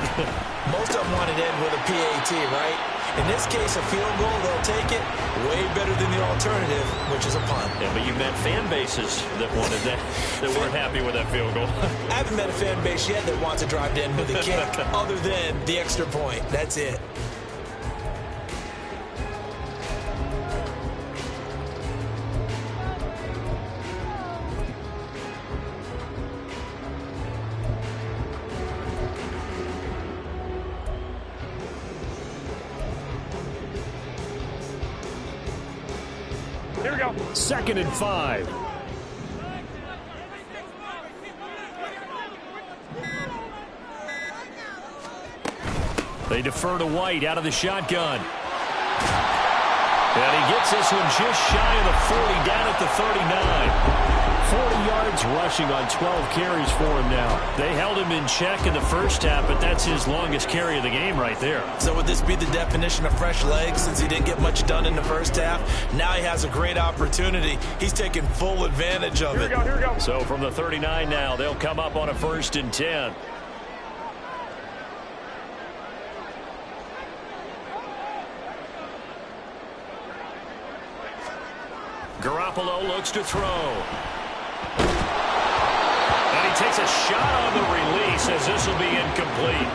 Most of them wanted to end with a PAT, right? In this case, a field goal, they'll take it. Way better than the alternative, which is a punt. Yeah, but you met fan bases that wanted that weren't happy with that field goal. I haven't met a fan base yet that wants to drive to end with a kick other than the extra point. That's it. Here we go. 2nd and 5. They defer to White out of the shotgun. And he gets this one just shy of the 40, down at the 39. 40 yards rushing on 12 carries for him now. They held him in check in the first half, but that's his longest carry of the game right there. So would this be the definition of fresh legs since he didn't get much done in the first half? Now he has a great opportunity. He's taking full advantage of it. Here we go. So from the 39 now, they'll come up on a 1st and 10. Garoppolo looks to throw. And he takes a shot on the release as this will be incomplete.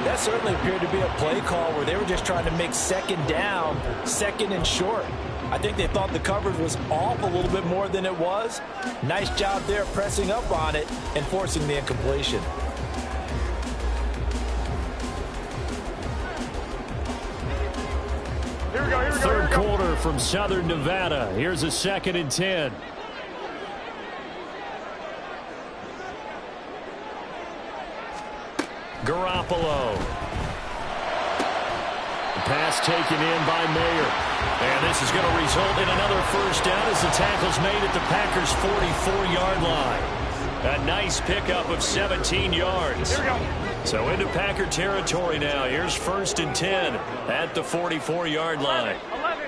That certainly appeared to be a play call where they were just trying to make 2nd down, 2nd and short. I think they thought the coverage was off a little bit more than it was. Nice job there pressing up on it and forcing the incompletion. Here we go. Third quarter from Southern Nevada. Here's a 2nd and 10. Garoppolo. The pass taken in by Mayer. And this is going to result in another 1st down as the tackle's made at the Packers' 44-yard line. A nice pickup of 17 yards. Here we go. So into Packer territory now. Here's 1st and 10 at the 44-yard line. 11.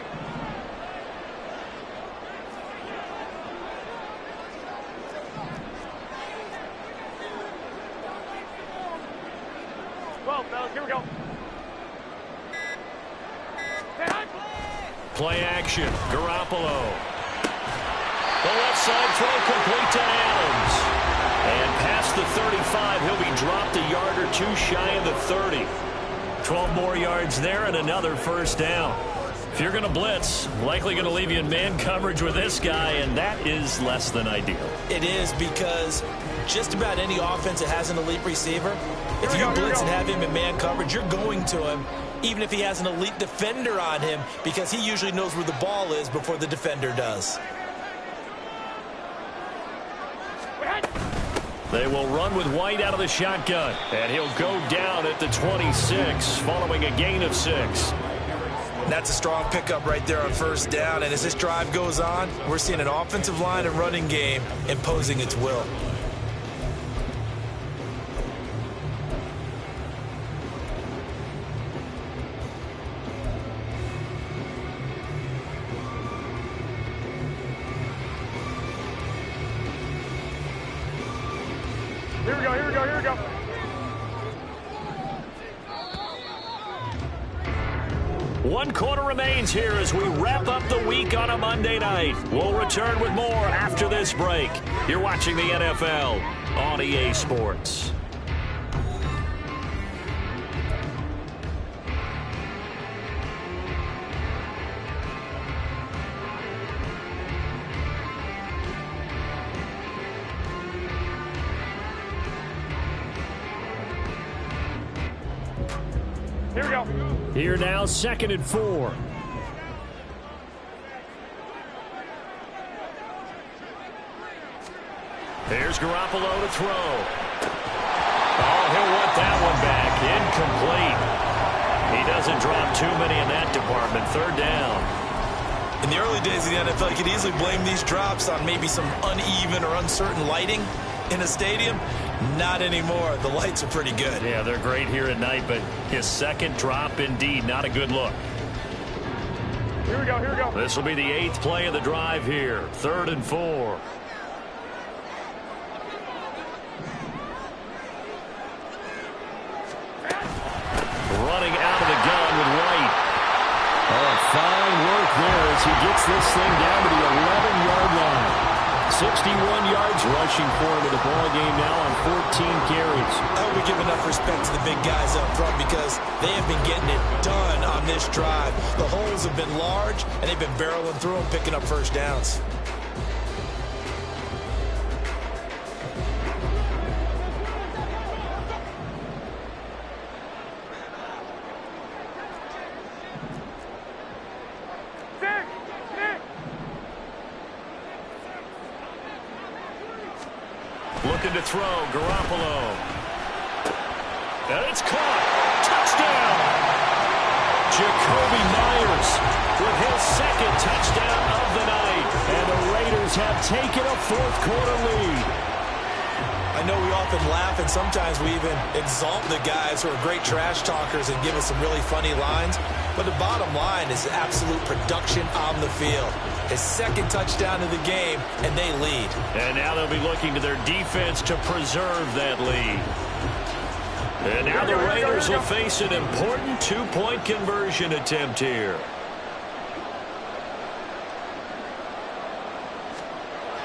Here we go. Play action. Garoppolo. The left side throw complete to Adams. And past the 35, he'll be dropped a yard or two shy of the 30. 12 more yards there and another 1st down. If you're going to blitz, likely going to leave you in man coverage with this guy, and that is less than ideal. It is because just about any offense that has an elite receiver, if you blitz and have him in man coverage, you're going to him, even if he has an elite defender on him, because he usually knows where the ball is before the defender does. They will run with White out of the shotgun, and he'll go down at the 26 following a gain of 6. That's a strong pickup right there on 1st down, and as this drive goes on, we're seeing an offensive line and running game imposing its will. Here we go. 1 quarter remains here as we wrap up the week on a Monday night. We'll return with more after this break. You're watching the NFL on EA Sports. Here we go. Here now, 2nd and 4. Here's Garoppolo to throw. Oh, he'll want that one back. Incomplete. He doesn't drop too many in that department. 3rd down. In the early days of the NFL, you could easily blame these drops on maybe some uneven or uncertain lighting in a stadium. Not anymore. The lights are pretty good. Yeah, they're great here at night, but his second drop, indeed, not a good look. Here we go, here we go. This will be the 8th play of the drive here. 3rd and 4. Running out of the gun with White. Oh, fine work there as he gets this thing down to the 11-yard line. 61 yards rushing for him in the ball game now on 14 carries. I hope we give enough respect to the big guys up front because they have been getting it done on this drive. The holes have been large, and they've been barreling through them, picking up first downs. Looking to throw, Garoppolo. And it's caught. Touchdown! Jacoby Myers with his second touchdown of the night. And the Raiders have taken a fourth-quarter lead. I know we often laugh, and sometimes we even exalt the guys who are great trash talkers and give us some really funny lines. But the bottom line is absolute production on the field. His second touchdown of the game, and they lead. And now they'll be looking to their defense to preserve that lead. And now the Raiders will face an important two-point conversion attempt here.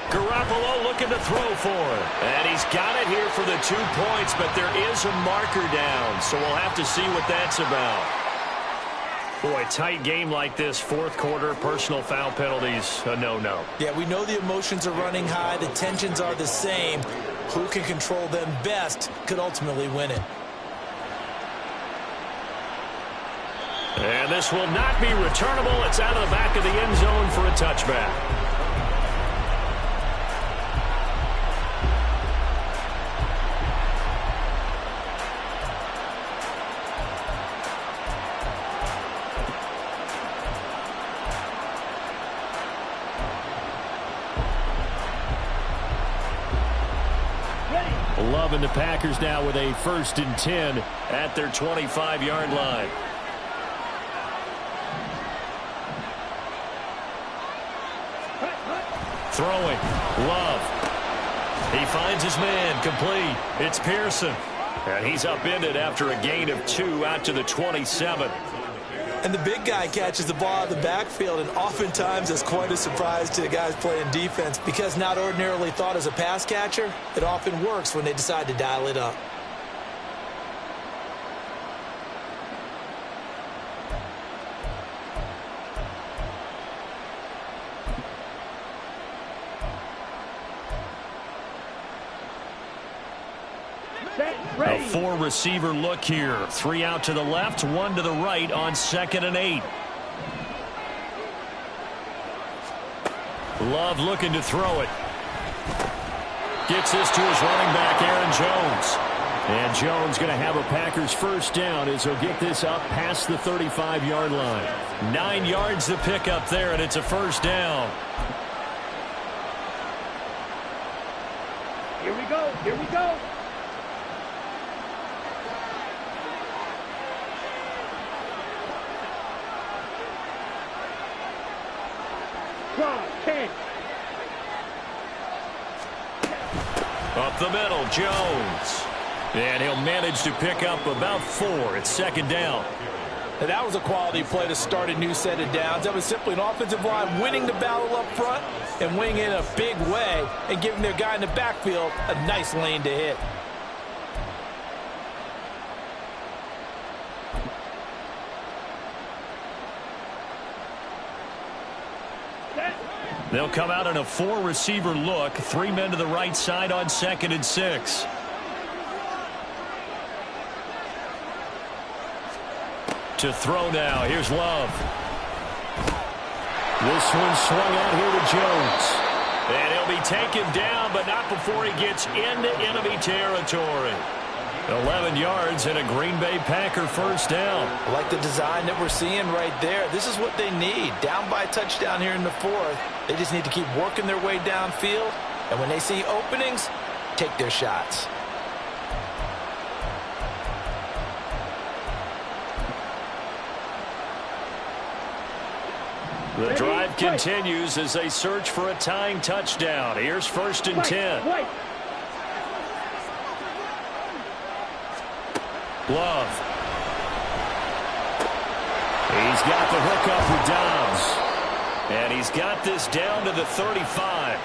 Garoppolo looking to throw for it. And he's got it here for the 2 points, but there is a marker down, so we'll have to see what that's about. Boy, tight game like this, fourth quarter, personal foul penalties, a no-no. Yeah, we know the emotions are running high. The tensions are the same. Who can control them best could ultimately win it. And this will not be returnable. It's out of the back of the end zone for a touchback. Love and the Packers now with a 1st and 10 at their 25-yard line. Throwing. Love. He finds his man. Complete. It's Pearson. And he's upended after a gain of 2 out to the 27. And the big guy catches the ball out of the backfield, and oftentimes it's quite a surprise to the guys playing defense because not ordinarily thought as a pass catcher, it often works when they decide to dial it up. A 4-receiver look here. 3 out to the left, 1 to the right on 2nd and 8. Love looking to throw it. Gets this to his running back, Aaron Jones. And Jones going to have a Packers first down as he'll get this up past the 35-yard line. 9 yards to pick up there, and it's a first down. Here we go, here we go. Up the middle, Jones. And he'll manage to pick up about 4. It's 2nd down. And that was a quality play to start a new set of downs. That was simply an offensive line winning the battle up front and winning in a big way and giving their guy in the backfield a nice lane to hit. They'll come out in a 4-receiver look. 3 men to the right side on 2nd and 6. To throw now. Here's Love. This one swung out here to Jones. And he'll be taken down, but not before he gets into enemy territory. 11 yards and a Green Bay Packer first down. I like the design that we're seeing right there. This is what they need. Down by a touchdown here in the 4th. They just need to keep working their way downfield. And when they see openings, take their shots. The drive continues as they search for a tying touchdown. Here's 1st and 10. Love. He's got the hook up for Dobbs. And he's got this down to the 35.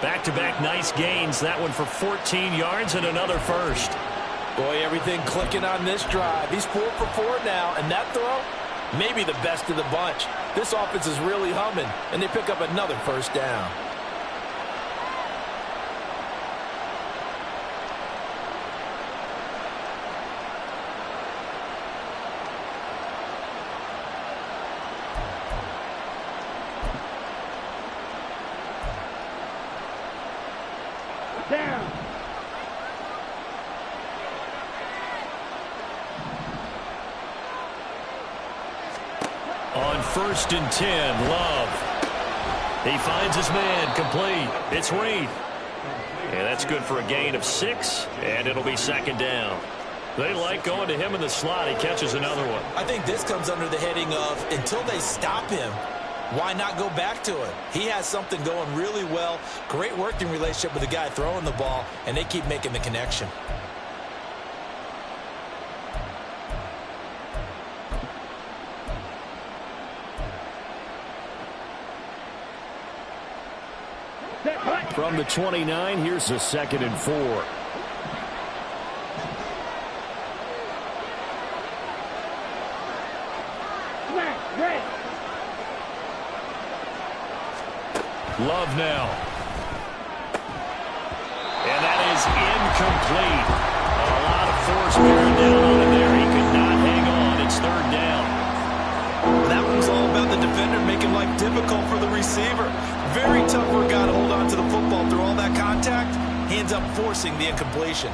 Back-to-back nice gains. That one for 14 yards and another first. Boy, everything clicking on this drive. He's 4 for 4 now, and that throw, maybe the best of the bunch. This offense is really humming, and they pick up another first down. Down. On 1st and 10, Love. He finds his man, complete. It's Reed. And that's good for a gain of 6, and it'll be 2nd down. They like going to him in the slot. He catches another one. I think this comes under the heading of until they stop him, why not go back to it? He has something going really well. Great working relationship with the guy throwing the ball, and they keep making the connection. From the 29, here's a 2nd and 4. Love now. And that is incomplete. A lot of force bearing down on him there. He could not hang on. It's 3rd down. That one's all about the defender making life difficult for the receiver. Very tough for a guy to hold on to the football through all that contact. He ends up forcing the incompletion.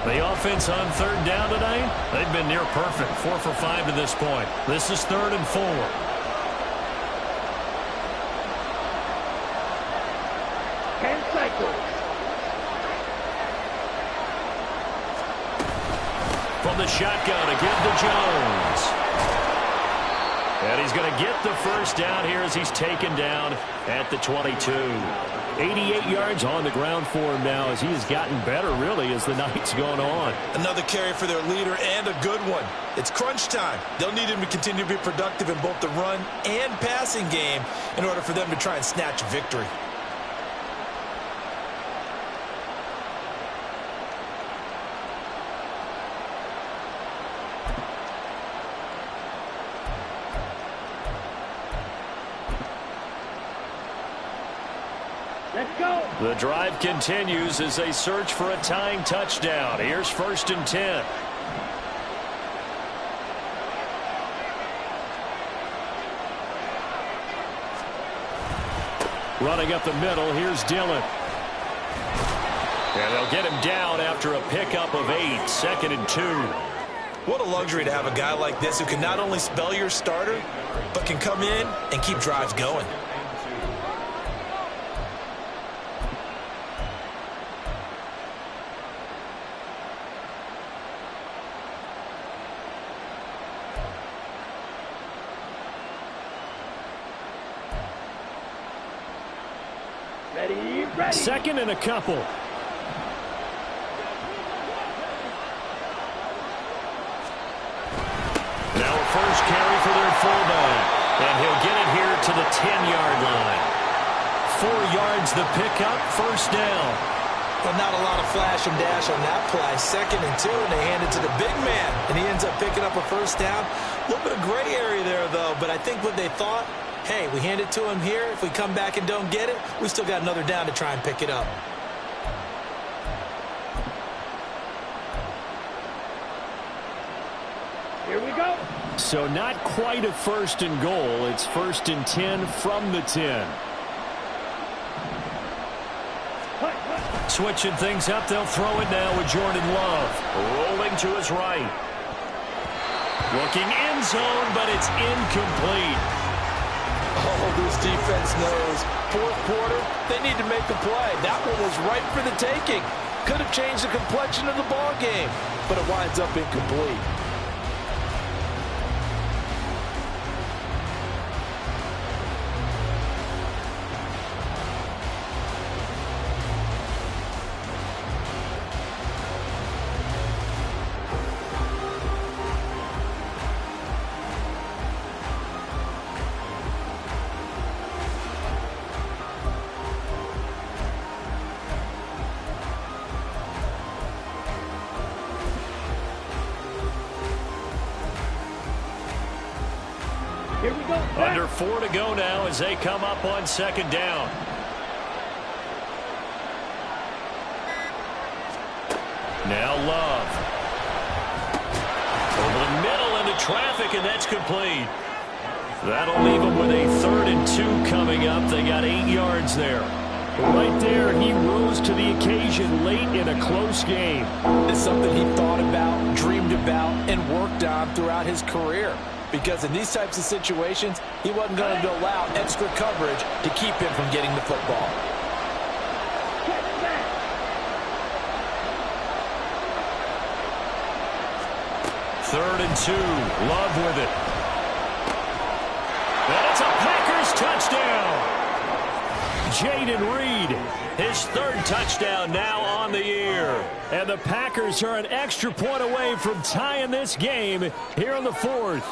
The offense on 3rd down tonight, they've been near perfect. 4 for 5 to this point. This is 3rd and 4. And cycle. From the shotgun to give to Jones. And he's going to get the first down here as he's taken down at the 22. 88 yards on the ground for him now as he has gotten better, really, as the night's gone on. Another carry for their leader and a good one. It's crunch time. They'll need him to continue to be productive in both the run and passing game in order for them to try and snatch a victory. Let's go. The drive continues as they search for a tying touchdown. Here's 1st and 10. Running up the middle, here's Dillon. And they'll get him down after a pickup of 8. 2nd and 2. What a luxury to have a guy like this who can not only spell your starter, but can come in and keep drives going. Ready. 2nd and a couple. Now a first carry for their fullback. And he'll get it here to the 10-yard line. 4 yards the pickup, first down. Well, not a lot of flash and dash on that play. 2nd and 2, and they hand it to the big man. And he ends up picking up a first down. A little bit of gray area there, though. But I think what they thought, hey, we hand it to him here. If we come back and don't get it, we still got another down to try and pick it up. Here we go. So not quite a 1st and goal. It's 1st and 10 from the 10. Switching things up, they'll throw it now with Jordan Love. Rolling to his right. Looking end zone, but it's incomplete. Oh, this defense knows. 4th quarter, they need to make a play. That one was right for the taking. Could have changed the complexion of the ball game, but it winds up incomplete. Here we go. Under 4 to go now as they come up on second down. Now Love. Over the middle into traffic, and that's complete. That'll leave them with a 3rd and 2 coming up. They got 8 yards there. Right there, he rose to the occasion late in a close game. It's something he thought about, dreamed about, and worked on throughout his career. Because in these types of situations, he wasn't going to allow extra coverage to keep him from getting the football. 3rd and 2. Love with it. And it's a Packers touchdown. Jaden Reed, his 3rd touchdown now on the year. And the Packers are an extra point away from tying this game here in the 4th.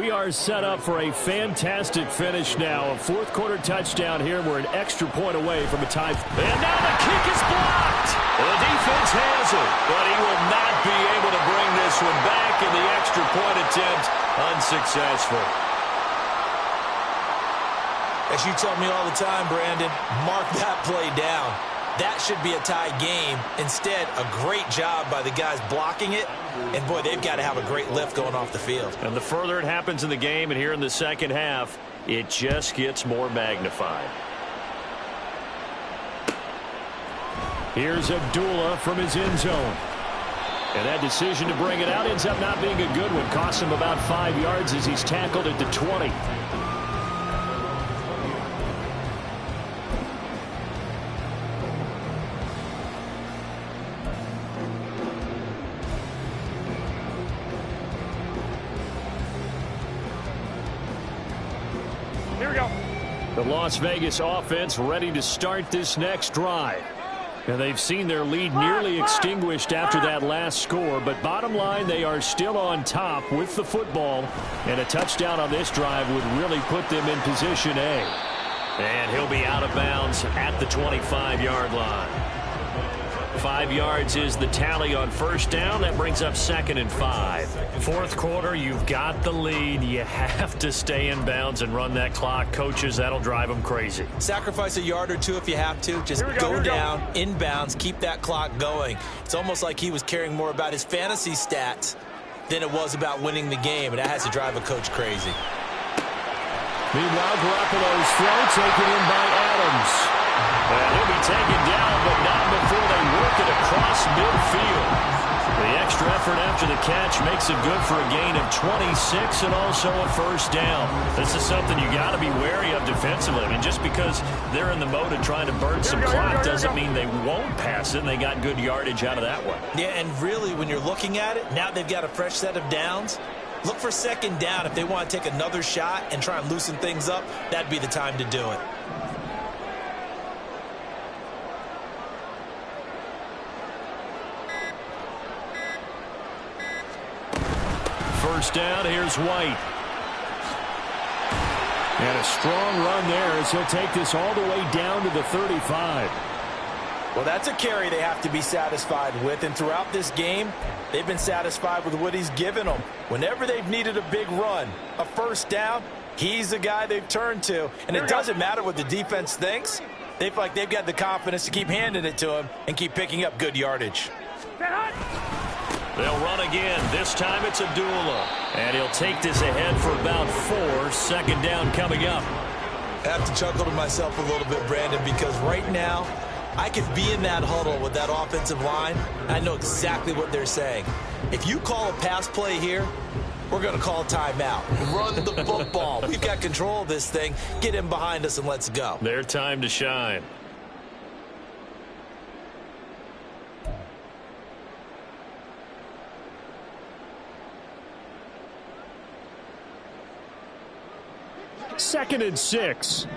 We are set up for a fantastic finish now. A 4th quarter touchdown here. We're an extra point away from a tie. And now the kick is blocked. The defense has it, but he will not be able to bring this one back, in the extra point attempt unsuccessful. As you tell me all the time, Brandon, mark that play down. That should be a tie game. Instead, a great job by the guys blocking it. And, boy, they've got to have a great lift going off the field. And the further it happens in the game, and here in the second half, it just gets more magnified. Here's Abdullah from his end zone. And that decision to bring it out ends up not being a good one. Costs him about 5 yards as he's tackled at the 20. Here we go. The Las Vegas offense ready to start this next drive. And they've seen their lead nearly extinguished after that last score. But bottom line, they are still on top with the football. And a touchdown on this drive would really put them in position A. And he'll be out of bounds at the 25-yard line. 5 yards is the tally on first down. That brings up 2nd and 5. 4th quarter, you've got the lead. You have to stay in bounds and run that clock. Coaches, that'll drive them crazy. Sacrifice a yard or two if you have to. Just go down, in bounds, keep that clock going. It's almost like he was caring more about his fantasy stats than it was about winning the game, and that has to drive a coach crazy. Meanwhile, Garoppolo's throw taken in by Adams. And he'll be taken down, but not before they work it across midfield. The extra effort after the catch makes it good for a gain of 26 and also a first down. This is something you got to be wary of defensively. I mean, just because they're in the mode of trying to burn some clock doesn't mean they won't pass it, and they got good yardage out of that one. Yeah, and really, when you're looking at it, now they've got a fresh set of downs. Look for second down. If they want to take another shot and try and loosen things up, that'd be the time to do it. First down, here's White. And a strong run there as he'll take this all the way down to the 35. Well, that's a carry they have to be satisfied with. And throughout this game, they've been satisfied with what he's given them. Whenever they've needed a big run, a first down, he's the guy they've turned to. And it doesn't matter what the defense thinks. They feel like they've got the confidence to keep handing it to him and keep picking up good yardage. They'll run again. This time it's Abdullah. And he'll take this ahead for about 4. Second down coming up. I have to chuckle to myself a little bit, Brandon, because right now I could be in that huddle with that offensive line. I know exactly what they're saying. If you call a pass play here, we're going to call a timeout. Run the football. We've got control of this thing. Get him behind us and let's go. Their time to shine. 2nd and 6.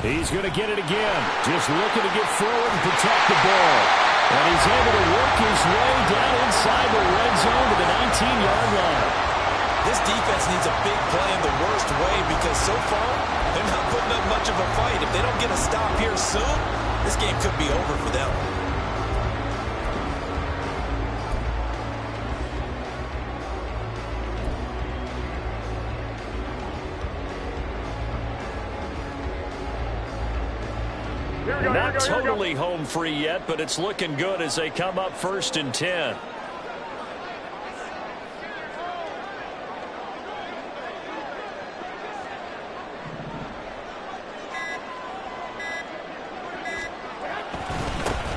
He's going to get it again. Just looking to get forward and protect the ball. And he's able to work his way down inside the red zone to the 19-yard line. This defense needs a big play in the worst way because so far, they're not putting up much of a fight. If they don't get a stop here soon, this game could be over for them. Not totally home free yet, but it's looking good as they come up 1st and 10.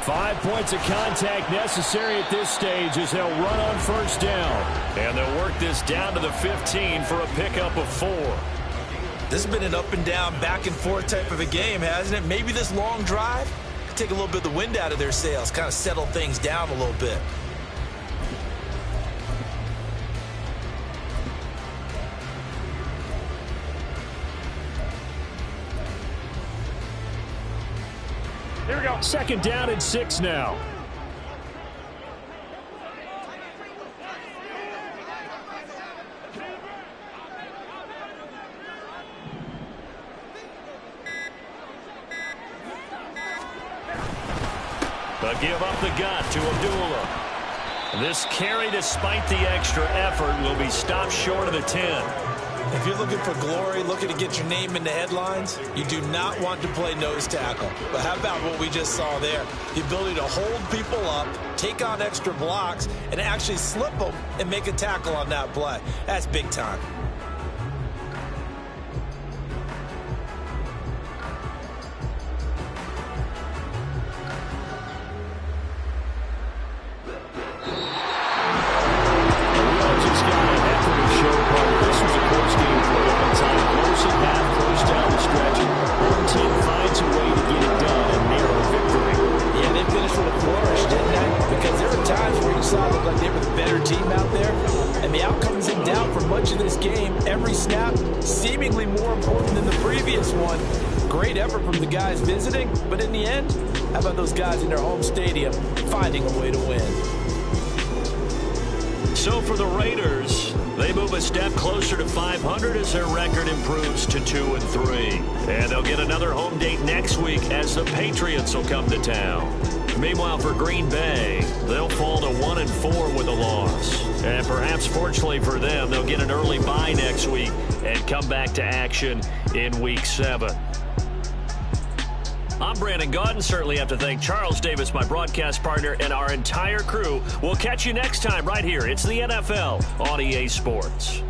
Five points of contact necessary at this stage as they'll run on 1st down. And they'll work this down to the 15 for a pickup of 4. This has been an up and down, back and forth type of a game, hasn't it? Maybe this long drive could take a little bit of the wind out of their sails, kind of settle things down a little bit. Here we go. 2nd down and 6 now. But give up the gut to Abdullah. This carry, despite the extra effort, will be stopped short of the 10. If you're looking for glory, looking to get your name in the headlines, you do not want to play nose tackle. But how about what we just saw there? The ability to hold people up, take on extra blocks, and actually slip them and make a tackle on that play. That's big time. Seemingly more important than the previous one. Great effort from the guys visiting, but in the end, how about those guys in their home stadium finding a way to win? So for the Raiders, they move a step closer to 500 as their record improves to 2-3. And they'll get another home date next week as the Patriots will come to town. Meanwhile, for Green Bay, they'll fall to 1-4 with a loss. And perhaps fortunately for them, they'll get an early bye next week and come back to action in Week 7. I'm Brandon Gaudin. Certainly have to thank Charles Davis, my broadcast partner, and our entire crew. We'll catch you next time right here. It's the NFL on EA Sports.